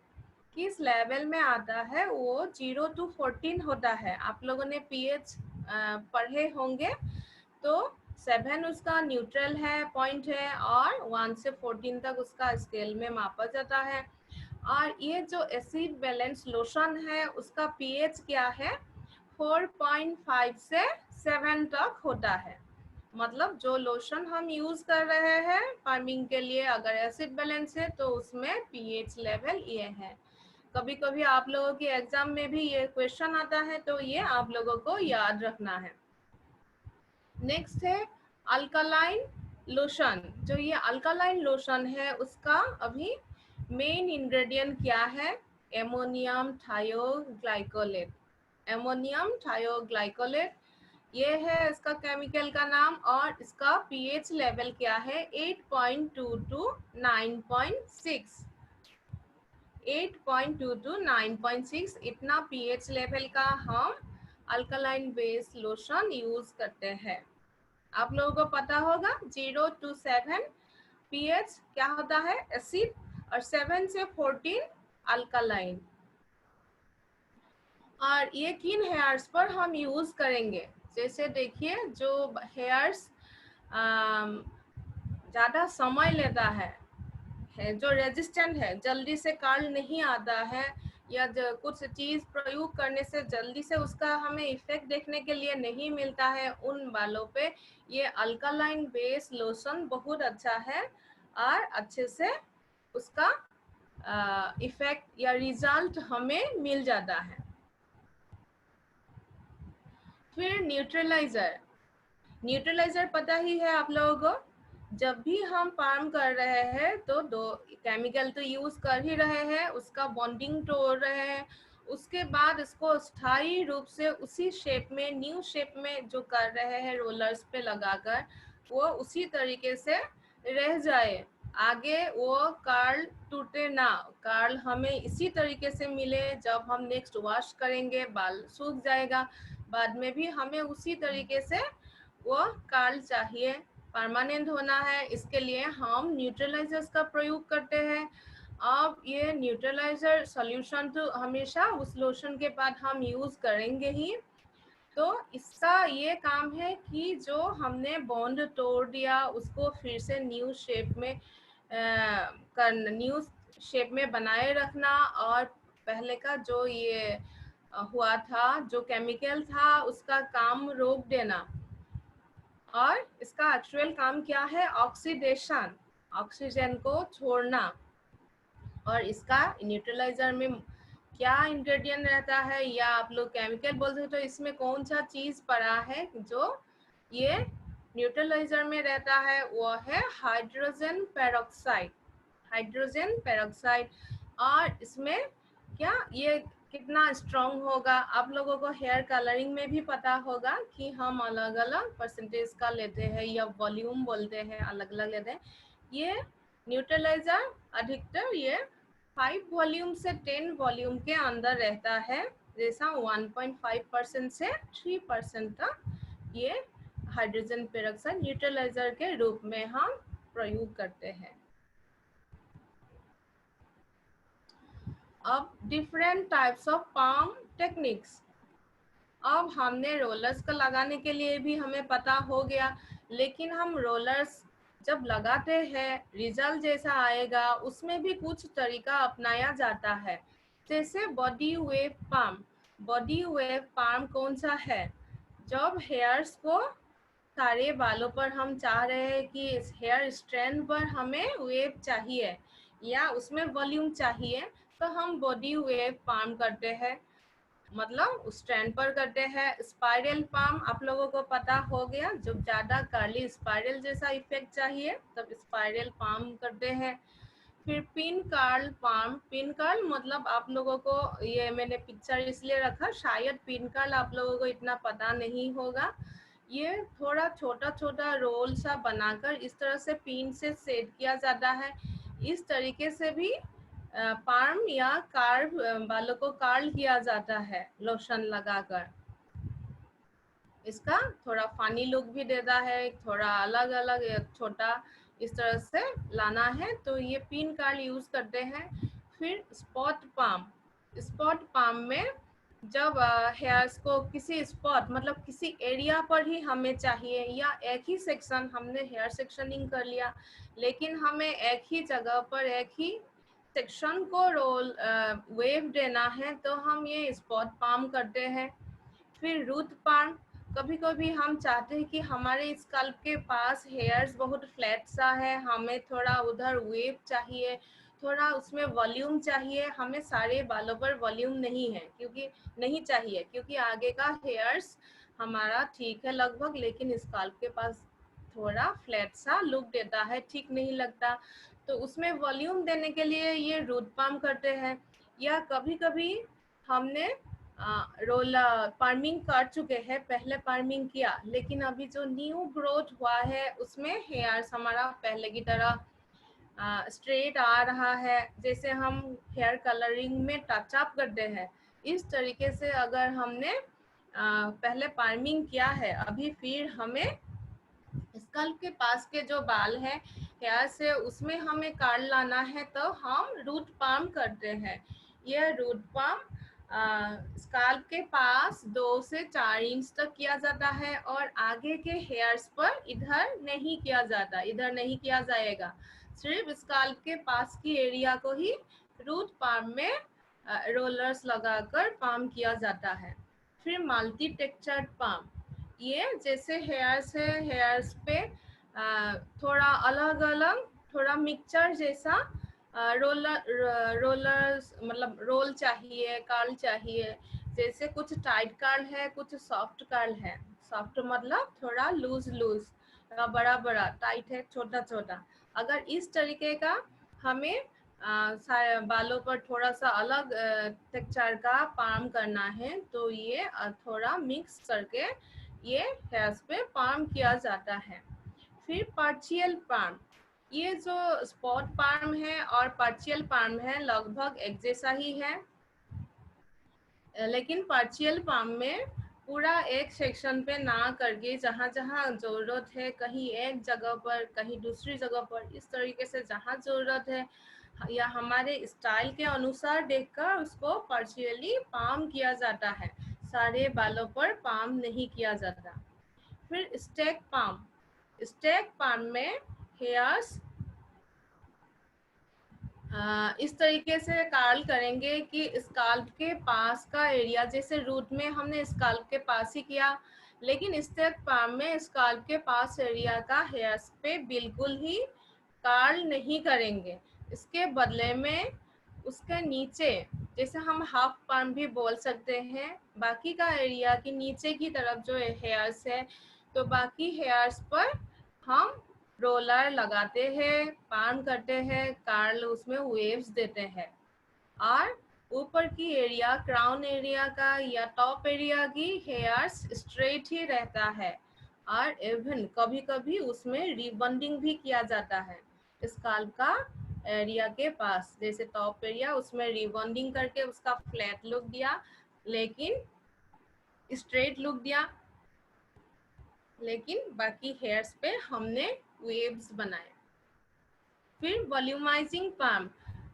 किस लेवल में आता है। वो 0 to 14 होता है। आप लोगों ने पीएच पढ़े होंगे। तो 7 उसका न्यूट्रल है, पॉइंट है, और 1 से 14 तक उसका स्केल में मापा जाता है। और ये जो एसिड बैलेंस लोशन है उसका पीएच क्या है, 4.5 से 7 तक होता है। मतलब जो लोशन हम यूज कर रहे हैं पार्मिंग के लिए, अगर एसिड बैलेंस है तो उसमें पीएच लेवल ये है। कभी कभी आप लोगों के एग्जाम में भी ये क्वेश्चन आता है, तो ये आप लोगों को याद रखना है। नेक्स्ट है अल्कालाइन लोशन। जो ये अल्कालाइन लोशन है उसका अभी मेन इंग्रेडिएंट क्या है, एमोनियम थायोग्लाइकोलेट। एमोनियम थायोग्लाइकोलेट ये है इसका केमिकल का नाम, और इसका पीएच लेवल क्या है, 8.2 to 9.6। 8.2 to 9.6 इतना पीएच लेवल का हम अल्कलाइन बेस लोशन यूज करते हैं। आप लोगों को पता होगा 0 to 7 pH क्या होता है, एसिड, और 7 से 14 अल्कलाइन। और ये किन हेयर्स पर हम यूज करेंगे, जैसे देखिए जो हेयर्स ज़्यादा समय लेता है, जो रेजिस्टेंट है, जल्दी से कर्ल नहीं आता है, या कुछ चीज़ प्रयोग करने से जल्दी से उसका हमें इफेक्ट देखने के लिए नहीं मिलता है, उन बालों पे ये अल्कालाइन बेस लोशन बहुत अच्छा है और अच्छे से उसका इफेक्ट या रिजल्ट हमें मिल जाता है। फिर न्यूट्रलाइजर, न्यूट्रलाइजर पता ही है आप लोगों को, जब भी हम पाम कर रहे हैं तो दो केमिकल तो यूज कर ही रहे हैं, उसका बॉन्डिंग तोड़ रहे हैं, उसके बाद इसको स्थायी रूप से उसी शेप में, न्यू शेप में जो कर रहे हैं रोलर्स पे लगाकर, वो उसी तरीके से रह जाए, आगे वो कार्ल टूटे ना, कार्ल हमें इसी तरीके से मिले, जब हम नेक्स्ट वॉश करेंगे बाल सूख जाएगा, बाद में भी हमें उसी तरीके से वो कार्ल चाहिए, परमानेंट होना है, इसके लिए हम न्यूट्रलाइजर्स का प्रयोग करते हैं। अब ये न्यूट्रलाइजर सॉल्यूशन तो हमेशा उस लोशन के बाद हम यूज करेंगे ही, तो इसका ये काम है कि जो हमने बॉन्ड तोड़ दिया उसको फिर से न्यू शेप में न्यू शेप में बनाए रखना, और पहले का जो ये हुआ था, जो केमिकल था, उसका काम रोक देना। और इसका एक्चुअल काम क्या है, ऑक्सीडेशन, ऑक्सीजन को छोड़ना। और इसका न्यूट्रलाइजर में क्या इंग्रेडिएंट रहता है, या आप लोग केमिकल बोलते हैं, तो इसमें कौन सा चीज पड़ा है जो ये न्यूट्रलाइजर में रहता है, वो है हाइड्रोजन पेरोक्साइड, हाइड्रोजन पेरोक्साइड। और इसमें क्या ये कितना स्ट्रॉन्ग होगा, आप लोगों को हेयर कलरिंग में भी पता होगा कि हम अलग अलग परसेंटेज का लेते हैं, या वॉल्यूम बोलते हैं, अलग अलग लेते हैं। ये न्यूट्रलाइजर अधिकतर ये 5 वॉल्यूम से 10 वॉल्यूम के अंदर रहता है, जैसा 1.5% से 3% तक ये हाइड्रोजन पेरोक्साइड न्यूट्रलाइजर के रूप में हम प्रयोग करते हैं। अब different types of palm techniques, अब हमने रोलर्स का लगाने के लिए भी हमें पता हो गया, लेकिन हम रोलर्स जब लगाते हैं रिजल्ट जैसा आएगा, उसमें भी कुछ तरीका अपनाया जाता है, जैसे body wave palm. Body wave palm कौन सा है, जब हेयर्स को सारे बालों पर हम चाह रहे हैं कि इस हेयर स्ट्रैंड पर हमें वेव चाहिए या उसमें वॉल्यूम चाहिए, तो हम बॉडी वेव पाम करते हैं, मतलब स्टैंड पर करते हैं। स्पाइरल पाम आप लोगों को पता हो गया, जब ज्यादा कर्ली स्पाइरल जैसा इफेक्ट चाहिए तब स्पाइरल पाम करते हैं। फिर pin curl palm, pin curl मतलब आप लोगों को, ये मैंने पिक्चर इसलिए रखा, शायद पिन कर्ल आप लोगों को इतना पता नहीं होगा, ये थोड़ा छोटा छोटा रोल सा बनाकर इस तरह से पिन से सेट किया जाता है, इस तरीके से भी पार्म या कार्व बालों को कर्ल किया जाता है लोशन लगाकर। इसका थोड़ा फनी लुक भी देता है, थोड़ा अलग अलग छोटा इस तरह से लाना है, तो ये पिन कर्ल यूज करते हैं। फिर स्पॉट पाम, स्पॉट पाम में जब हेयर्स को किसी स्पॉट मतलब किसी एरिया पर ही हमें चाहिए, या एक ही सेक्शन, हमने हेयर सेक्शनिंग कर लिया लेकिन हमें एक ही जगह पर एक ही सेक्शन को रोल वेव देना है, तो हम ये स्पॉट पाम करते हैं। फिर रूट पाम, कभी कभी हम चाहते हैं कि हमारे स्कल्प के पास हेयर्स बहुत फ्लैट सा है, हमें थोड़ा उधर वेव चाहिए, थोड़ा उसमें वॉल्यूम चाहिए, हमें सारे बालों पर वॉल्यूम नहीं है, क्योंकि नहीं चाहिए, क्योंकि आगे का हेयर्स हमारा ठीक है लगभग, लेकिन स्कल्प के पास थोड़ा फ्लैट सा लुक देता है, ठीक नहीं लगता, तो उसमें वॉल्यूम देने के लिए ये रूट पाम करते हैं। या कभी कभी हमने रोल पार्मिंग कर चुके हैं, पहले पार्मिंग किया, लेकिन अभी जो न्यू ग्रोथ हुआ है उसमें हेयर्स हमारा पहले की तरह स्ट्रेट आ रहा है, जैसे हम हेयर कलरिंग में टच अप करते हैं, इस तरीके से अगर हमने पहले पार्मिंग क्या है अभी, फिर हमें स्कल्प के पास के जो बाल है हेयर से उसमें हमें कार्ड लाना है, तो हम रूट पाम करते हैं। ये रूट पाम स्कल्प के पास 2 से 4 इंच तक किया जाता है और आगे के हेयर्स पर इधर नहीं किया जाता, इधर नहीं किया जाएगा, सिर्फ स्कल्प के पास की एरिया को ही रूट पाम में रोलर्स लगाकर पाम किया जाता है। फिर मल्टी टेक्सचर्ड पाम, ये जैसे हेयर्स है, हेयर्स पे थोड़ा अलग अलग, थोड़ा मिक्सचर जैसा रोलर्स मतलब रोल चाहिए, कर्ल चाहिए। जैसे कुछ टाइट कर्ल है, कुछ सॉफ्ट कर्ल है। सॉफ्ट मतलब थोड़ा लूज लूज, बड़ा बड़ा, टाइट है छोटा छोटा। अगर इस तरीके का हमें बालों पर थोड़ा सा अलग टेक्सचर का पाम करना है, तो ये थोड़ा मिक्स करके ये हेयर्स पे पाम किया जाता है। फिर पार्शियल पाम, ये जो स्पॉट पाम है और पार्शियल पाम है लगभग एक जैसा ही है, लेकिन पार्शियल पाम में पूरा एक सेक्शन पे ना करके जहाँ जहाँ जरूरत है, कहीं एक जगह पर कहीं दूसरी जगह पर, इस तरीके से जहाँ जरूरत है या हमारे स्टाइल के अनुसार देखकर उसको पार्शियली पाम किया जाता है, सारे बालों पर पाम नहीं किया जाता। फिर स्टेक पाम, स्टेक पाम में हेयर्स इस तरीके से कर्ल करेंगे कि स्काल्प के पास का एरिया, जैसे रूट में हमने स्काल्प के पास ही किया, लेकिन स्टेक पाम में स्काल्प के पास एरिया का हेयर्स पे बिल्कुल ही कर्ल नहीं करेंगे। इसके बदले में उसके नीचे, जैसे हम हाफ पाम भी बोल सकते हैं, बाकी का एरिया के नीचे की तरफ जो हेयर्स है, तो बाकी हेयर्स पर हम रोलर लगाते हैं, पाम करते हैं, कर्ल उसमें वेव्स देते हैं, और ऊपर की एरिया, क्राउन एरिया का या टॉप एरिया की हेयर्स स्ट्रेट ही रहता है, और इवन कभी कभी उसमें रिबंडिंग भी किया जाता है। स्काल्प का एरिया के पास जैसे टॉप एरिया, उसमें रिबंडिंग करके उसका फ्लैट लुक दिया, लेकिन स्ट्रेट लुक दिया, लेकिन बाकी हेयर्स पे हमने वेव्स बनाए। फिर वॉल्यूमाइजिंग पाम,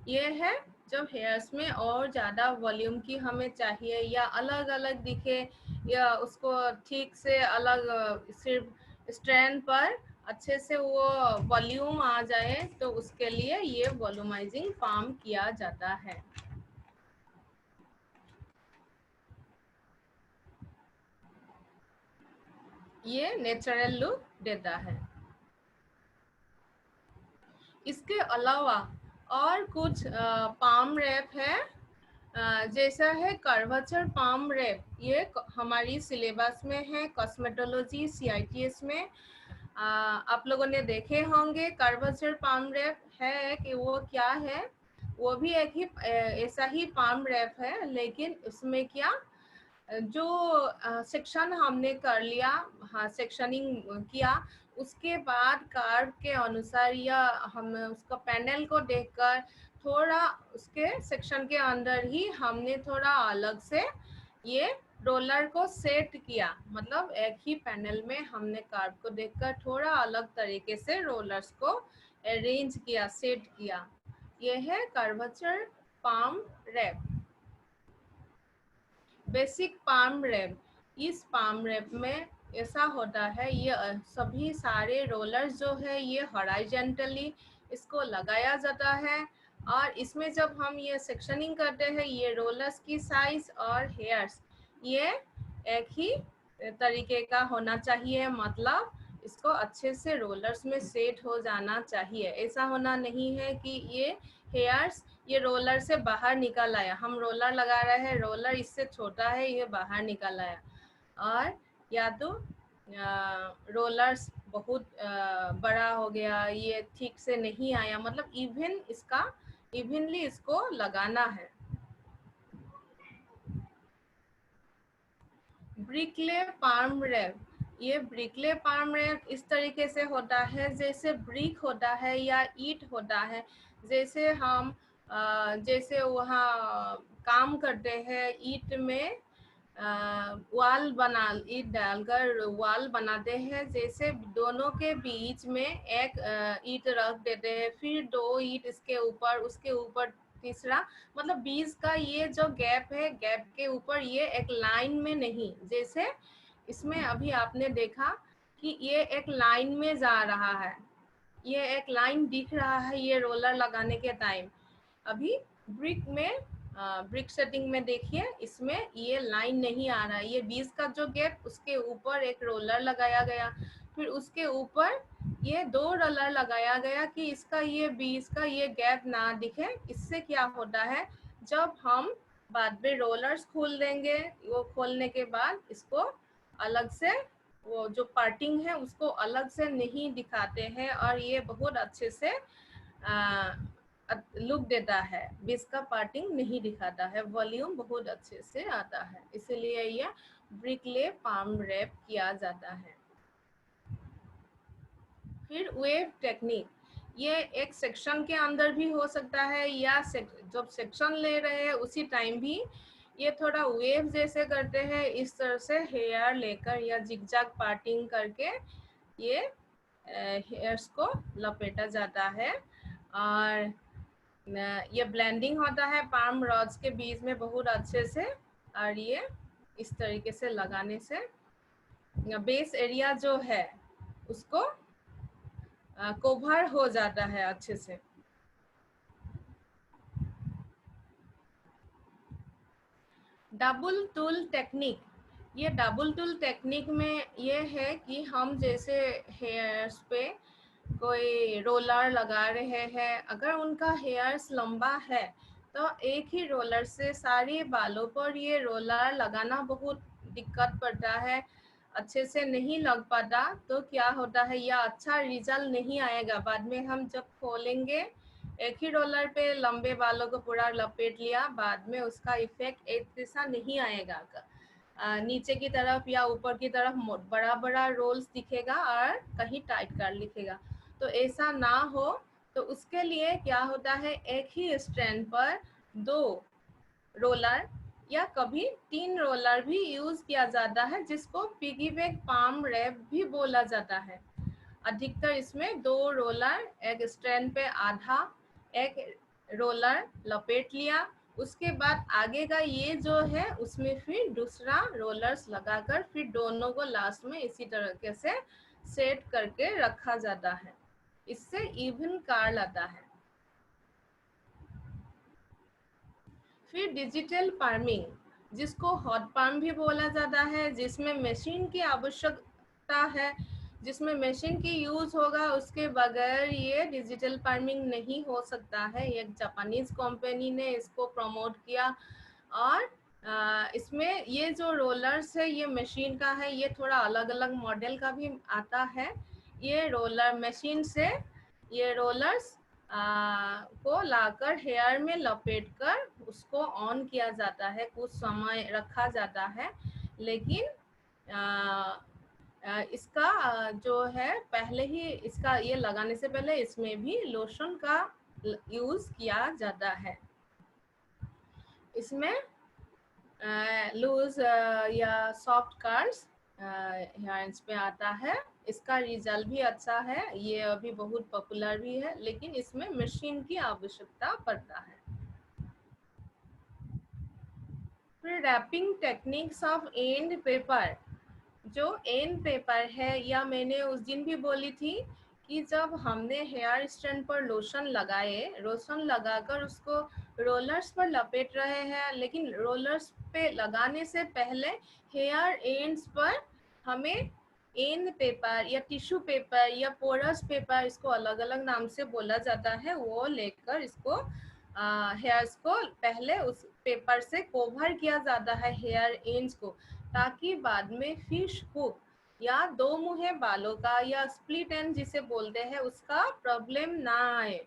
ये है जब हेयर्स में और ज़्यादा वॉल्यूम की हमें चाहिए या अलग अलग दिखे, या उसको ठीक से अलग सिर्फ स्ट्रैंड पर अच्छे से वो वॉल्यूम आ जाए, तो उसके लिए ये वॉल्यूमाइजिंग पाम किया जाता है। ये नेचुरल लुक देता है। इसके अलावा और कुछ पाम रैप है, जैसा है कर्वेचर पाम रैप, ये हमारी सिलेबस में है कॉस्मेटोलॉजी CITS में। आप लोगों ने देखे होंगे कर्वेचर पाम रैप है कि वो क्या है। वो भी एक ही ऐसा ही पाम रैप है, लेकिन उसमें क्या, जो सेक्शन हमने कर लिया, हाँ सेक्शनिंग किया, उसके बाद कार्ड के अनुसार या हम उसका पैनल को देखकर थोड़ा उसके सेक्शन के अंदर ही हमने थोड़ा अलग से ये रोलर को सेट किया, मतलब एक ही पैनल में हमने कार्ड को देखकर थोड़ा अलग तरीके से रोलर्स को अरेंज किया, सेट किया। ये है curvature palm wrap. Basic palm wrap, इस पाम रैप में ऐसा होता है, ये सभी सारे रोलर्स जो है ये हॉराइजेंटली इसको लगाया जाता है, और इसमें जब हम ये सेक्शनिंग करते हैं, ये रोलर्स की साइज और हेयर्स ये एक ही तरीके का होना चाहिए, मतलब इसको अच्छे से रोलर्स में सेट हो जाना चाहिए। ऐसा होना नहीं है कि ये हेयर्स ये रोलर से बाहर निकल आया, हम रोलर लगा रहे हैं, रोलर इससे छोटा है, ये बाहर निकल आया, और या तो रोलर्स बहुत बड़ा हो गया, ये ठीक से नहीं आया, मतलब इवनली इसको लगाना है। ब्रिकले पाम रैप, ये ब्रिकले पाम रैप इस तरीके से होता है जैसे ब्रिक होता है या ईंट होता है, जैसे हम जैसे वहाँ काम करते हैं ईंट में, वाल बना ईंट डालकर वाल बनाते हैं। जैसे दोनों के बीच में एक ईंट रख देते हैं, फिर 2 ईंट इसके ऊपर, उसके ऊपर तीसरा, मतलब बीच का ये जो गैप है, गैप के ऊपर ये एक लाइन में नहीं, जैसे इसमें अभी आपने देखा कि ये एक लाइन में जा रहा है, ये एक लाइन दिख रहा है ये रोलर लगाने के टाइम। अभी ब्रिक में ब्रिक सेटिंग में देखिए, इसमें ये लाइन नहीं आ रहा है, ये बीच का जो गैप, उसके ऊपर एक रोलर लगाया गया, फिर उसके ऊपर ये 2 रोलर लगाया गया कि इसका ये बीच का ये गैप ना दिखे। इससे क्या होता है, जब हम बाद में रोलर्स खोल देंगे, वो खोलने के बाद इसको अलग से, वो जो पार्टिंग है उसको अलग से नहीं दिखाते हैं, और ये बहुत अच्छे से लुक देता है, बीच का पार्टिंग नहीं दिखाता है, वॉल्यूम बहुत अच्छे से आता है, इसलिए ये ब्रिकले पाम रैप किया जाता है। फिर वेव टेक्निक, ये एक सेक्शन के अंदर भी हो सकता है, या जब सेक्शन ले रहे हैं उसी टाइम भी ये थोड़ा वेव जैसे करते हैं, इस तरह से हेयर लेकर या जिगजैग पार्टिंग करके ये हेयर्स को लपेटा जाता है। और ये ब्लेंडिंग होता है पाम रॉड्स के बीच में बहुत अच्छे से, और ये इस तरीके से लगाने से बेस एरिया जो है उसको कवर हो जाता है अच्छे से। डबल टूल टेक्निक, ये डबल टूल टेक्निक में ये है कि हम जैसे हेयर्स पे कोई रोलर लगा रहे हैं, अगर उनका हेयर्स लंबा है तो एक ही रोलर से सारे बालों पर ये रोलर लगाना बहुत दिक्कत पड़ता है, अच्छे से नहीं लग पाता, तो क्या होता है यह अच्छा रिजल्ट नहीं आएगा। बाद में हम जब खोलेंगे, एक ही रोलर पे लंबे बालों को पूरा लपेट लिया, बाद में उसका इफेक्ट एक जैसा नहीं आएगा, नीचे की तरफ या ऊपर की तरफ बड़ा बड़ा रोल्स दिखेगा और कहीं टाइट कर लिखेगा, तो ऐसा ना हो। तो उसके लिए क्या होता है, एक ही स्ट्रैंड पर 2 रोलर या कभी 3 रोलर भी यूज किया जाता है, जिसको पिगीबैक पाम रैप भी बोला जाता है। अधिकतर इसमें 2 रोलर, एक स्ट्रैंड पे आधा एक रोलर लपेट लिया, उसके बाद आगे का ये जो है उसमें फिर दूसरा रोलर्स लगाकर फिर दोनों को लास्ट में इसी तरीके से सेट करके रखा जाता है, इससे इवन कर्ल आता है। फिर डिजिटल पार्मिंग, जिसको हॉट पार्म भी बोला जाता है, जिसमें मशीन की आवश्यकता है, जिसमें मशीन की यूज होगा, उसके बगैर ये डिजिटल पार्मिंग नहीं हो सकता है। एक जापानीज कंपनी ने इसको प्रमोट किया, और इसमें ये जो रोलर्स है ये मशीन का है, ये थोड़ा अलग अलग मॉडल का भी आता है। ये रोलर मशीन से ये रोलर्स को लाकर हेयर में लपेटकर उसको ऑन किया जाता है, कुछ समय रखा जाता है, लेकिन इसका जो है पहले ही, इसका ये लगाने से पहले इसमें भी लोशन का यूज किया जाता है। इसमें लूज या सॉफ्ट कर्ल्स हेयर्स पे आता है, इसका रिजल्ट भी अच्छा है, ये अभी बहुत पॉपुलर भी है, लेकिन इसमें मशीन की आवश्यकता पड़ता है। फिर wrapping techniques of end paper, जो एंड पेपर है, या मैंने उस दिन भी बोली थी कि जब हमने हेयर स्टैंड पर लोशन लगाए, लोशन लगाकर उसको रोलर्स पर लपेट रहे हैं, लेकिन रोलर्स पे लगाने से पहले हेयर एंड्स पर हमें एंड पेपर या टिश्यू पेपर या पोरस पेपर, इसको अलग अलग नाम से बोला जाता है, वो लेकर इसको हेयर्स को पहले उस पेपर से कवर किया जाता है हेयर एंड्स को, ताकि बाद में फिश हुक या 2 मुहे बालों का या स्प्लिट एंड जिसे बोलते हैं उसका प्रॉब्लम ना आए।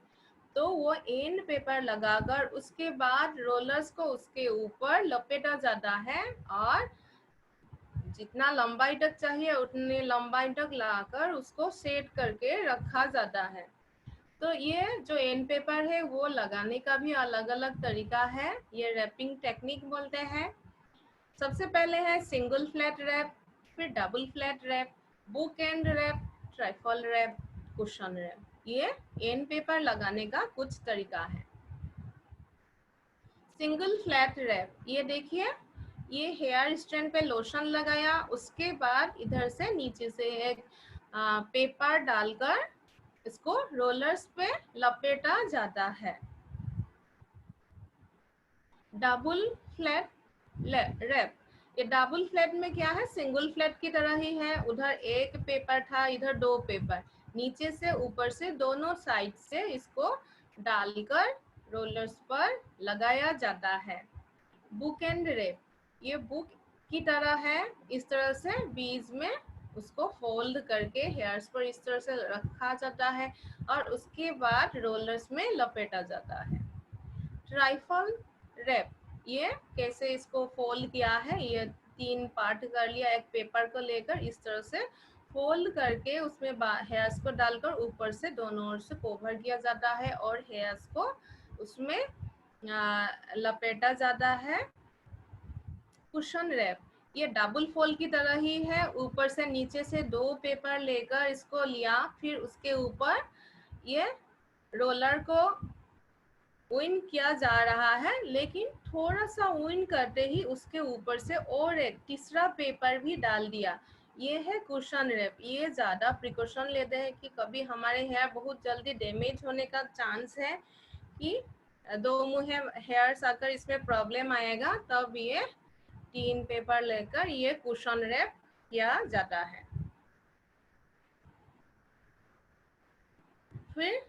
तो वो एंड पेपर लगाकर उसके बाद रोलर्स को उसके ऊपर लपेटा जाता है, और जितना लंबाई तक चाहिए उतने लंबाई तक लाकर उसको सेट करके रखा जाता है। तो ये जो एंड पेपर है वो लगाने का भी अलग अलग तरीका है, ये रैपिंग टेक्निक बोलते हैं। सबसे पहले है सिंगल फ्लैट रैप, फिर double flat wrap, book end wrap, trifle wrap, cushion wrap. ये एंड पेपर लगाने का कुछ तरीका है। सिंगल फ्लैट रैप, ये देखिए, ये हेयर स्ट्रैंड पे लोशन लगाया, उसके बाद इधर से नीचे से एक पेपर डालकर इसको रोलर्स पे लपेटा जाता है। डबल फ्लैट रैप, ये डबल फ्लैट में क्या है, सिंगल फ्लैट की तरह ही है। उधर एक पेपर था, इधर दो पेपर, नीचे से ऊपर से दोनों साइड से इसको डालकर रोलर्स पर लगाया जाता है। बुक एंड रैप, ये बुक की तरह है, इस तरह से बीच में उसको फोल्ड करके हेयर्स पर इस तरह से रखा जाता है और उसके बाद रोलर्स में लपेटा जाता है। ट्राइफल रैप, ये कैसे इसको फोल्ड किया है, ये 3 पार्ट कर लिया, एक पेपर को लेकर इस तरह से फोल्ड करके उसमें हेयर्स को डालकर ऊपर से दोनों ओर से कवर किया जाता है और हेयर्स को उसमें लपेटा जाता है। कुशन रैप, ये डबल फोल्ड की तरह ही है, ऊपर से नीचे से 2 पेपर लेकर इसको लिया, फिर उसके ऊपर ये रोलर को विन किया जा रहा है, लेकिन थोड़ा सा विन करते ही उसके ऊपर से और एक तीसरा पेपर भी डाल दिया। ये है कुशन रैप। ये ज़्यादा प्रिकॉशन लेते हैं कि कभी हमारे हेयर बहुत जल्दी डैमेज होने का चांस है, कि 2 मुँहे हेयर्स आकर इसमें प्रॉब्लम आएगा, तब ये 3 पेपर लेकर ये कुशन रैप किया जाता है। फिर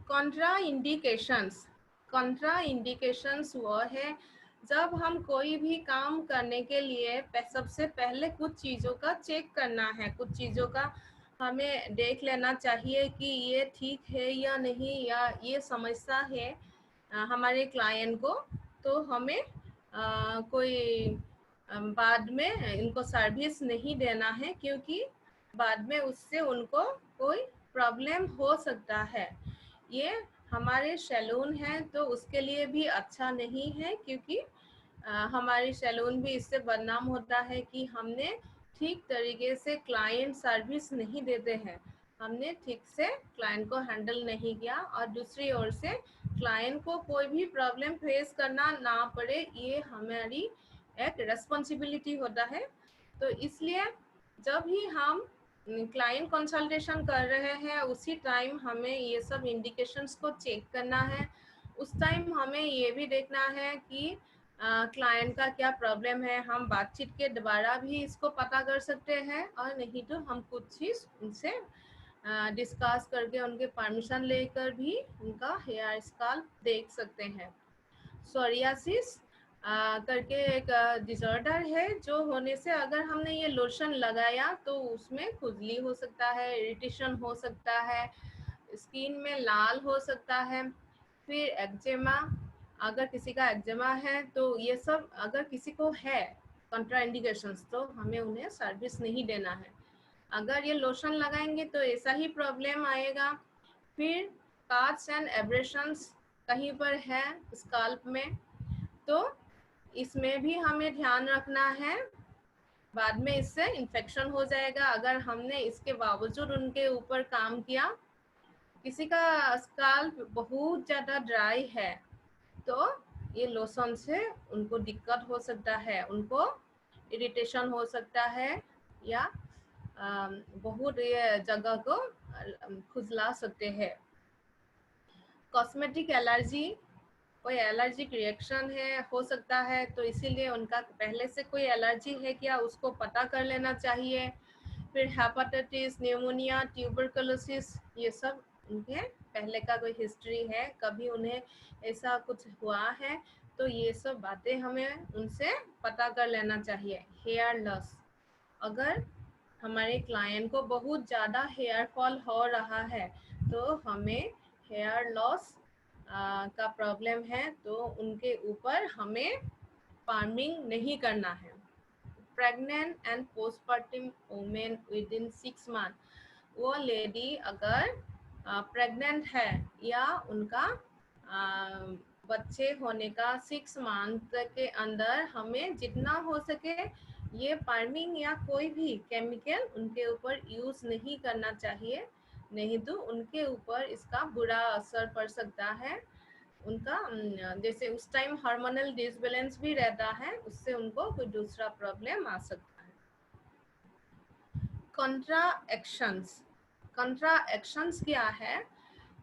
कॉन्ट्रा इंडिकेशंस, कॉन्ट्रा इंडिकेशंस वो है जब हम कोई भी काम करने के लिए सबसे पहले कुछ चीज़ों का चेक करना है, कुछ चीज़ों का हमें देख लेना चाहिए कि ये ठीक है या नहीं, या ये समस्या है हमारे क्लाइंट को, तो हमें कोई बाद में इनको सर्विस नहीं देना है, क्योंकि बाद में उससे उनको कोई प्रॉब्लम हो सकता है। ये हमारे सैलून है तो उसके लिए भी अच्छा नहीं है, क्योंकि हमारी सैलून भी इससे बदनाम होता है कि हमने ठीक तरीके से क्लाइंट सर्विस नहीं देते हैं, हमने ठीक से क्लाइंट को हैंडल नहीं किया, और दूसरी ओर से क्लाइंट को कोई भी प्रॉब्लम फेस करना ना पड़े, ये हमारी एक रेस्पॉन्सिबिलिटी होता है। तो इसलिए जब ही हम क्लाइंट कंसल्टेशन कर रहे हैं उसी टाइम हमें ये सब इंडिकेशंस को चेक करना है। उस टाइम हमें ये भी देखना है कि क्लाइंट का क्या प्रॉब्लम है, हम बातचीत के द्वारा भी इसको पता कर सकते हैं, और नहीं तो हम कुछ चीज़ उनसे डिस्कस करके उनके परमिशन लेकर भी उनका हेयर स्काल्प देख सकते हैं। सोरियासिस करके एक डिसऑर्डर है, जो होने से अगर हमने ये लोशन लगाया तो उसमें खुजली हो सकता है, इरिटेशन हो सकता है, स्किन में लाल हो सकता है। फिर एक्जेमा, अगर किसी का एक्जेमा है तो ये सब अगर किसी को है कंट्राइंडिकेशंस, तो हमें उन्हें सर्विस नहीं देना है। अगर ये लोशन लगाएंगे तो ऐसा ही प्रॉब्लम आएगा। फिर काट्स एंड एब्रेशंस कहीं पर है स्काल्प में, तो इसमें भी हमें ध्यान रखना है, बाद में इससे इन्फेक्शन हो जाएगा अगर हमने इसके बावजूद उनके ऊपर काम किया। किसी का स्काल्प बहुत ज़्यादा ड्राई है तो ये लोशन से उनको दिक्कत हो सकता है, उनको इरिटेशन हो सकता है, या बहुत ये जगह को खुजला सकते हैं। कॉस्मेटिक एलर्जी, कोई एलर्जिक रिएक्शन है हो सकता है, तो इसीलिए उनका पहले से कोई एलर्जी है क्या उसको पता कर लेना चाहिए। फिर हेपेटाइटिस, न्यूमोनिया, ट्यूबरकुलोसिस, ये सब उनके पहले का कोई हिस्ट्री है, कभी उन्हें ऐसा कुछ हुआ है, तो ये सब बातें हमें उनसे पता कर लेना चाहिए। हेयर लॉस, अगर हमारे क्लाइंट को बहुत ज़्यादा हेयर फॉल हो रहा है तो हमें हेयर लॉस का प्रॉब्लम है, तो उनके ऊपर हमें फार्मिंग नहीं करना है। Pregnant and postpartum women with in 6 month, वो लेडी अगर प्रेग्नेंट है या उनका बच्चे होने का 6 मंथ के अंदर हमें जितना हो सके ये पार्मिंग या कोई भी केमिकल उनके ऊपर यूज नहीं करना चाहिए, नहीं तो उनके ऊपर इसका बुरा असर पड़ सकता है। उनका जैसे उस टाइम हार्मोनल डिसबैलेंस भी रहता है, उससे उनको कोई दूसरा प्रॉब्लम आ सकता है। कंट्रा एक्शंस क्या है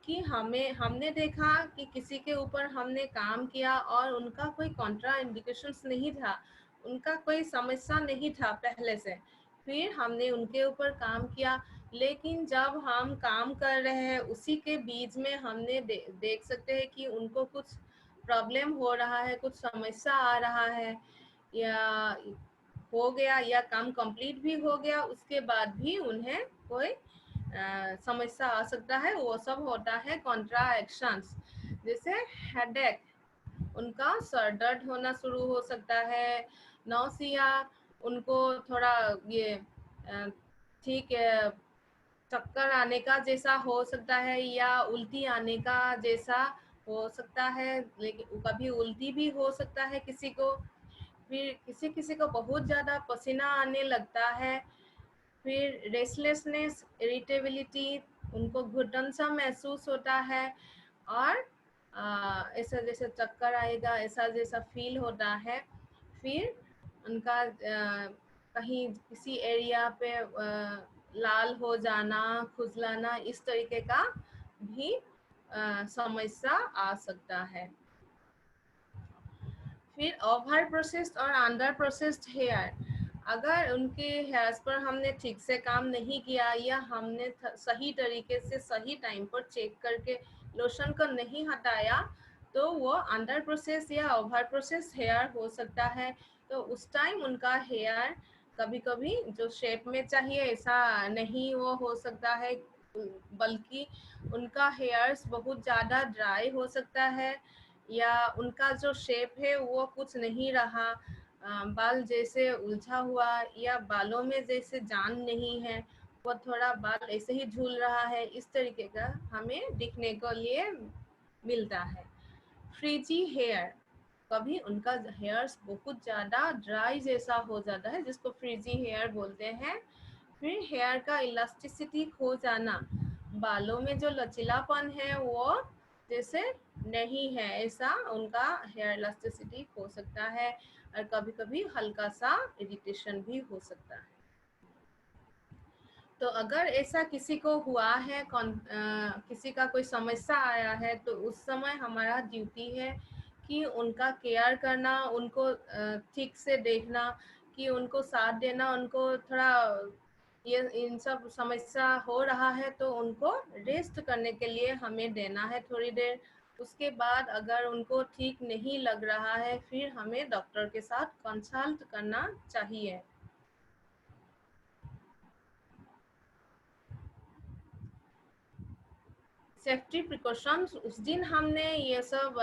कि हमने देखा कि किसी के ऊपर हमने काम किया और उनका कोई कॉन्ट्रा इंडिकेशंस नहीं था, उनका कोई समस्या नहीं था पहले से, फिर हमने उनके ऊपर काम किया, लेकिन जब हम काम कर रहे हैं उसी के बीच में हमने देख सकते हैं कि उनको कुछ प्रॉब्लम हो रहा है, कुछ समस्या आ रहा है, या हो गया या काम कंप्लीट भी हो गया, उसके बाद भी उन्हें कोई समस्या आ सकता है, वो सब होता है कॉन्ट्रा एक्शंस। जैसे हेडेक, उनका सर दर्द होना शुरू हो सकता है, नौसिया, उनको थोड़ा ये ठीक चक्कर आने का जैसा हो सकता है या उल्टी आने का जैसा हो सकता है, लेकिन कभी उल्टी भी हो सकता है किसी को, फिर किसी किसी को बहुत ज़्यादा पसीना आने लगता है, फिर रेस्टलेसनेस, इरिटेबिलिटी, उनको घुटन सा महसूस होता है, और ऐसा जैसे चक्कर आएगा ऐसा जैसा फील होता है, फिर उनका कहीं किसी एरिया पे लाल हो जाना, खुजलाना, इस तरीके का भी समस्या आ सकता है। फिर ओवर प्रोसेस्ड और अंडर प्रोसेस्ड हेयर, अगर उनके हेयर्स पर हमने ठीक से काम नहीं किया या हमने सही तरीके से सही टाइम पर चेक करके लोशन को नहीं हटाया, तो वो अंडर प्रोसेस या ओवर प्रोसेस हेयर हो सकता है। तो उस टाइम उनका हेयर कभी कभी जो शेप में चाहिए ऐसा नहीं वो हो सकता है, बल्कि उनका हेयर्स बहुत ज़्यादा ड्राई हो सकता है, या उनका जो शेप है वो कुछ नहीं रहा, बाल जैसे उलझा हुआ, या बालों में जैसे जान नहीं है, वो थोड़ा बाल ऐसे ही झूल रहा है, इस तरीके का हमें दिखने को लिए मिलता है। फ्रीजी हेयर, कभी उनका हेयर्स बहुत ज़्यादा ड्राई जैसा हो जाता है, जिसको फ्रीजी हेयर बोलते हैं। फिर हेयर का इलास्टिसिटी खो जाना, बालों में जो लचीलापन है वो जैसे नहीं है, ऐसा उनका हेयर इलास्टिसिटी हो सकता है, और कभी कभी हल्का सा इरिटेशन भी हो सकता है। तो अगर ऐसा किसी को हुआ है, किसी का कोई समस्या आया है, तो उस समय हमारा ड्यूटी है कि उनका केयर करना, उनको ठीक से देखना, कि उनको साथ देना, उनको थोड़ा ये इन सब समस्या हो रहा है तो उनको रेस्ट करने के लिए हमें देना है थोड़ी देर। उसके बाद अगर उनको ठीक नहीं लग रहा है, फिर हमें डॉक्टर के साथ कंसल्ट करना चाहिए। सेफ्टी प्रिकॉशंस, उस दिन हमने ये सब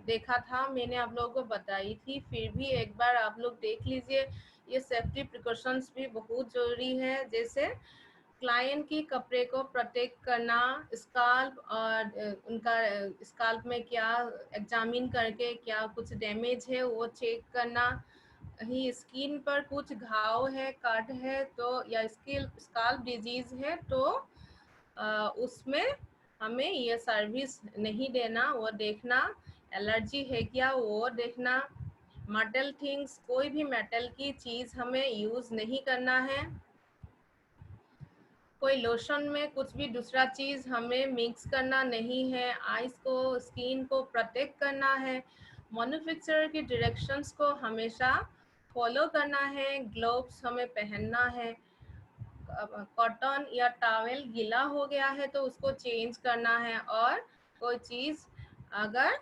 देखा था, मैंने आप लोगों को बताई थी, फिर भी एक बार आप लोग देख लीजिए। ये सेफ्टी प्रिकॉशंस भी बहुत ज़रूरी है, जैसे क्लाइंट की कपड़े को प्रोटेक्ट करना, स्काल्प, और उनका स्काल्प में क्या एग्जामिन करके क्या कुछ डैमेज है वो चेक करना, कहीं स्किन पर कुछ घाव है, कट है, तो या स्काल्प डिजीज है तो उसमें हमें ये सर्विस नहीं देना, वो देखना, एलर्जी है क्या वो देखना, मेटल थिंग्स, कोई भी मेटल की चीज़ हमें यूज़ नहीं करना है, कोई लोशन में कुछ भी दूसरा चीज़ हमें मिक्स करना नहीं है, आइस को, स्किन को प्रोटेक्ट करना है, मैन्युफैक्चरर की डायरेक्शंस को हमेशा फॉलो करना है, ग्लोव्स हमें पहनना है, कॉटन या टॉवेल गीला हो गया है तो उसको चेंज करना है, और कोई चीज़ अगर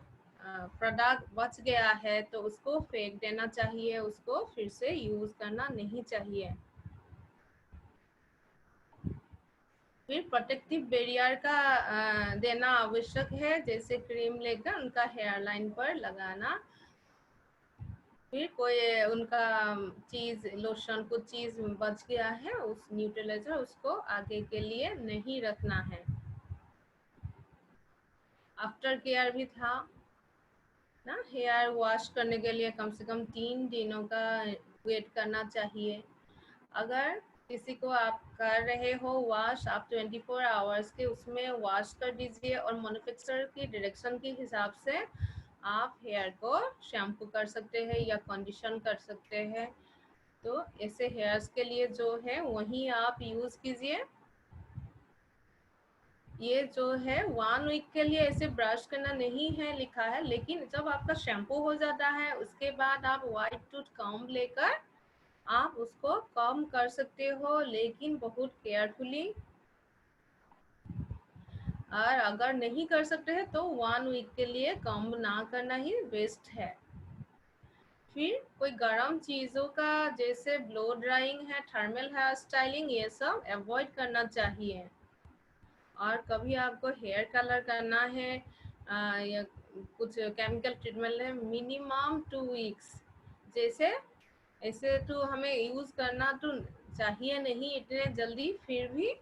प्रोडक्ट बच गया है तो उसको फेंक देना चाहिए, उसको फिर से यूज़ करना नहीं चाहिए। फिर प्रोटेक्टिव बैरियर का देना आवश्यक है, जैसे क्रीम लेकर उनका हेयर लाइन पर लगाना, फिर कोई उनका चीज़ लोशन कुछ चीज़ बच गया है उस न्यूट्रलाइजर उसको आगे के लिए नहीं रखना है। आफ्टर केयर भी था, ना। हेयर वॉश करने के लिए कम से कम 3 दिनों का वेट करना चाहिए। अगर किसी को आप कर रहे हो वॉश, आप 24 आवर्स के उसमें वॉश कर दीजिए और मैन्युफैक्चरर की डायरेक्शन के हिसाब से आप हेयर को शैम्पू कर सकते हैं या कंडीशन कर सकते हैं। तो ऐसे हेयर्स के लिए जो है वही आप यूज़ कीजिए। ये जो है 1 वीक के लिए ऐसे ब्रश करना नहीं है लिखा है, लेकिन जब आपका शैम्पू हो जाता है उसके बाद आप वाइट टूथ कॉम्ब लेकर आप उसको कम कर सकते हो, लेकिन बहुत केयरफुली। और अगर नहीं कर सकते हैं तो 1 वीक के लिए कॉम्ब ना करना ही बेस्ट है। फिर कोई गर्म चीज़ों का जैसे ब्लो ड्राइंग है, थर्मल हेयर स्टाइलिंग, ये सब अवॉइड करना चाहिए। और कभी आपको हेयर कलर करना है या कुछ केमिकल ट्रीटमेंट है, मिनिमम 2 वीक्स। जैसे ऐसे तो हमें यूज़ करना तो चाहिए नहीं इतने जल्दी, फिर भी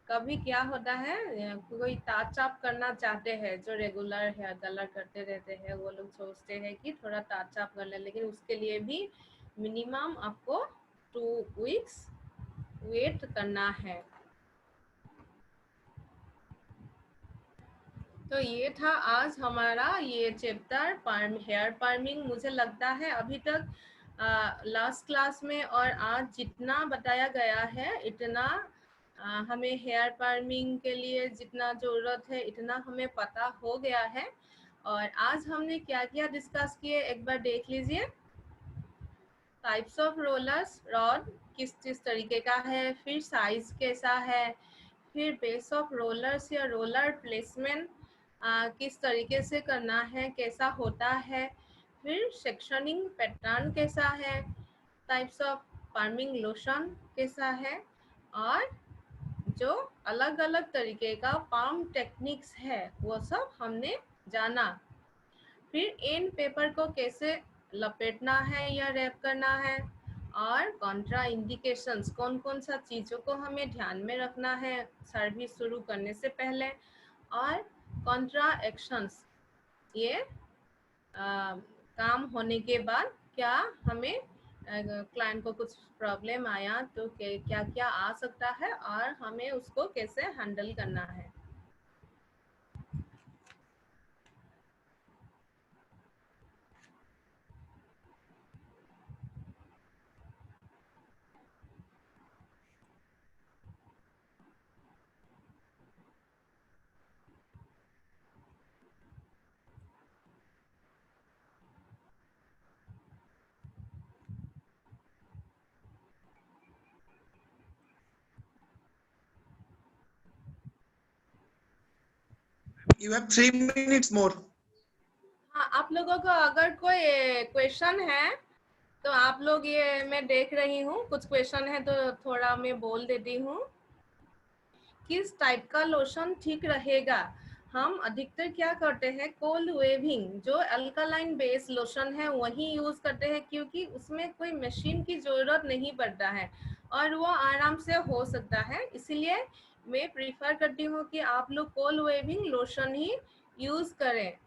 कभी क्या होता है कोई टच अप करना चाहते हैं, जो रेगुलर हेयर कलर करते रहते हैं वो लोग सोचते हैं कि थोड़ा टच अप कर ले, लेकिन उसके लिए भी मिनिमम आपको 2 वीक्स वेट करना है। तो ये था आज हमारा ये चैप्टर हेयर पार्मिंग। मुझे लगता है अभी तक लास्ट क्लास में और आज जितना बताया गया है इतना हमें हेयर पार्मिंग के लिए जितना ज़रूरत है इतना हमें पता हो गया है। और आज हमने क्या क्या डिस्कस किए एक बार देख लीजिए। टाइप्स ऑफ रोलर्स, रॉड किस किस तरीके का है, फिर साइज कैसा है, फिर बेस ऑफ रोलर्स या रोलर प्लेसमेंट किस तरीके से करना है, कैसा होता है, फिर सेक्शनिंग पैटर्न कैसा है, टाइप्स ऑफ पार्मिंग लोशन कैसा है, और जो अलग अलग तरीके का पाम टेक्निक्स है वो सब हमने जाना। फिर एंड पेपर को कैसे लपेटना है या रैप करना है, और कॉन्ट्रा इंडिकेशंस कौन कौन सा चीज़ों को हमें ध्यान में रखना है सर्विस शुरू करने से पहले, और कॉन्ट्रा एक्शंस ये काम होने के बाद क्या हमें क्लाइंट को कुछ प्रॉब्लम आया तो क्या क्या आ सकता है और हमें उसको कैसे हैंडल करना है। You have 3 minutes more. हाँ, आप लोगों को अगर कोई क्वेश्चन है तो आप लोग, ये मैं देख रही हूँ कुछ क्वेश्चन है तो थोड़ा मैं बोल देती हूँ। किस टाइप का लोशन ठीक रहेगा? हम अधिकतर क्या करते हैं, कोल्ड वेविंग जो अल्कालाइन बेस लोशन है वही यूज करते हैं, क्योंकि उसमें कोई मशीन की जरूरत नहीं पड़ता है और वो आराम से हो सकता है। इसलिए मैं प्रीफर करती हूँ कि आप लोग कोल्ड वेविंग लोशन ही यूज करें।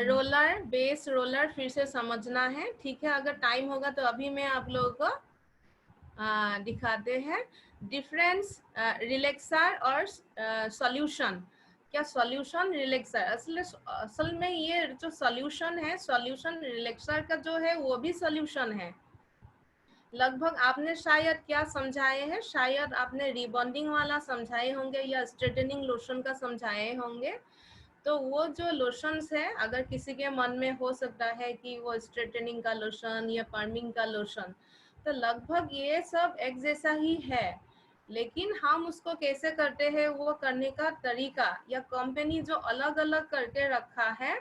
रोलर बेस रोलर फिर से समझना है, ठीक है? अगर टाइम होगा तो अभी मैं आप लोगों को दिखाते हैं डिफरेंस रिलैक्सर और सॉल्यूशन। क्या सॉल्यूशन रिलैक्सर, असल में ये जो सॉल्यूशन है, सॉल्यूशन रिलैक्सर का जो है वो भी सॉल्यूशन है। लगभग आपने शायद क्या समझाए हैं, शायद आपने रिबॉन्डिंग वाला समझाए होंगे या स्ट्रेटनिंग लोशन का समझाए होंगे। तो वो जो लोशंस है अगर किसी के मन में हो सकता है कि वो स्ट्रेटनिंग का लोशन या पर्मिंग का लोशन, तो लगभग ये सब एक जैसा ही है, लेकिन हम उसको कैसे करते हैं वो करने का तरीका या कंपनी जो अलग अलग करके रखा है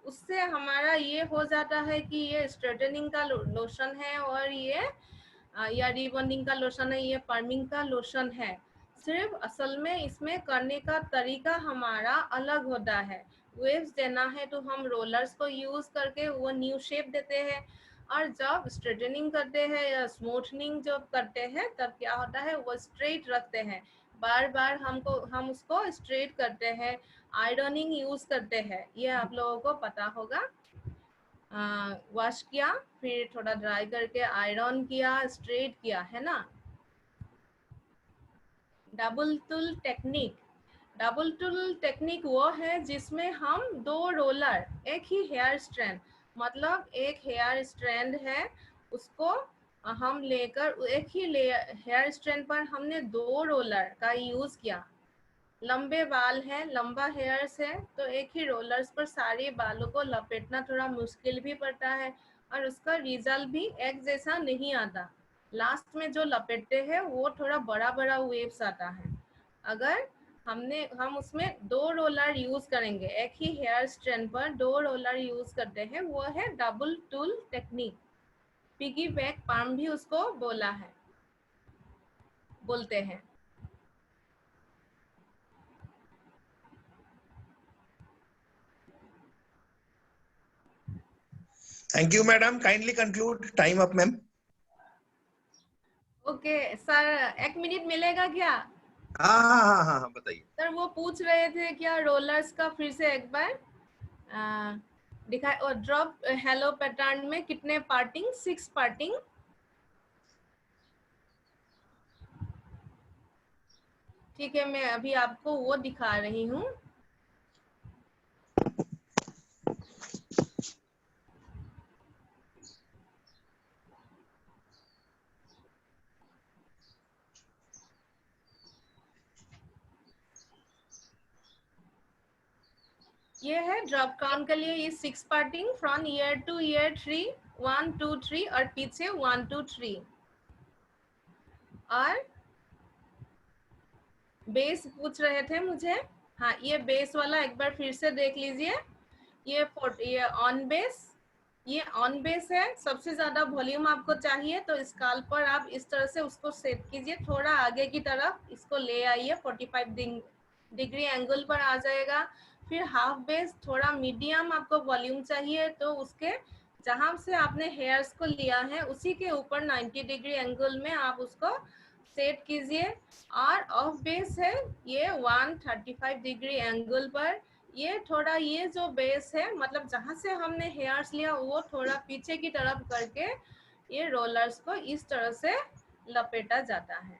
उससे हमारा ये हो जाता है कि ये स्ट्रेटनिंग का लोशन है और ये या रिबॉन्डिंग का लोशन है, ये पर्मिंग का लोशन है। सिर्फ असल में इसमें करने का तरीका हमारा अलग होता है। वेव्स देना है तो हम रोलर्स को यूज करके वो न्यू शेप देते हैं, और जब स्ट्रेटनिंग करते हैं या स्मूथनिंग जब करते हैं तब क्या होता है वो स्ट्रेट रखते हैं। बार बार हम उसको स्ट्रेट करते हैं, आयरनिंग यूज करते हैं, ये आप लोगों को पता होगा। वॉश किया, फिर थोड़ा ड्राई करके आयरन किया, स्ट्रेट किया, है ना। Double tool technique, double tool technique वो है जिसमें हम 2 रोलर, एक ही हेयर स्ट्रैंड, मतलब एक हेयर स्ट्रैंड है उसको हम लेकर एक ही हेयर स्ट्रैंड पर हमने 2 रोलर का यूज किया। लंबे बाल हैं, लंबा हेयर्स है, तो एक ही रोलर्स पर सारे बालों को लपेटना थोड़ा मुश्किल भी पड़ता है और उसका रिजल्ट भी एक जैसा नहीं आता। लास्ट में जो लपेटते हैं वो थोड़ा बड़ा बड़ा वेव्स आता है। अगर हम उसमें 2 रोलर यूज करेंगे, एक ही हेयर स्ट्रैंड पर 2 रोलर यूज करते हैं, वो है double tool technique. Piggy back palm भी उसको बोलते हैं। Thank you, madam. Kindly conclude. Time up, ma'am. Okay sir, 1 minute मिलेगा क्या? हाँ बताइए सर वो पूछ रहे थे क्या रोलर्स का फिर से एक बार दिखाए, और ड्रॉप हेलो पैटर्न में कितने पार्टिंग? 6 पार्टिंग। ठीक है, मैं अभी आपको वो दिखा रही हूँ। ये है ड्रॉप काउंट के लिए, ये 6 parting from ear to ear 3, 1 2 3 और पीछे 1 2 3। और बेस पूछ रहे थे मुझे, हाँ ये बेस वाला एक बार फिर से देख लीजिए। ये ऑन बेस, ये ऑन बेस है। सबसे ज्यादा वॉल्यूम आपको चाहिए तो स्काल्प पर आप इस तरह से उसको सेट कीजिए, थोड़ा आगे की तरफ इसको ले आइए, 45 डिग्री एंगल पर आ जाएगा। फिर हाफ बेस, थोड़ा मीडियम आपको वॉल्यूम चाहिए तो उसके जहां से आपने हेयर्स को लिया है उसी के ऊपर 90 डिग्री एंगल में आप उसको सेट कीजिए। और ऑफ बेस है ये 135 डिग्री एंगल पर। ये थोड़ा, ये जो बेस है मतलब जहां से हमने हेयर्स लिया वो थोड़ा पीछे की तरफ करके ये रोलर्स को इस तरह से लपेटा जाता है।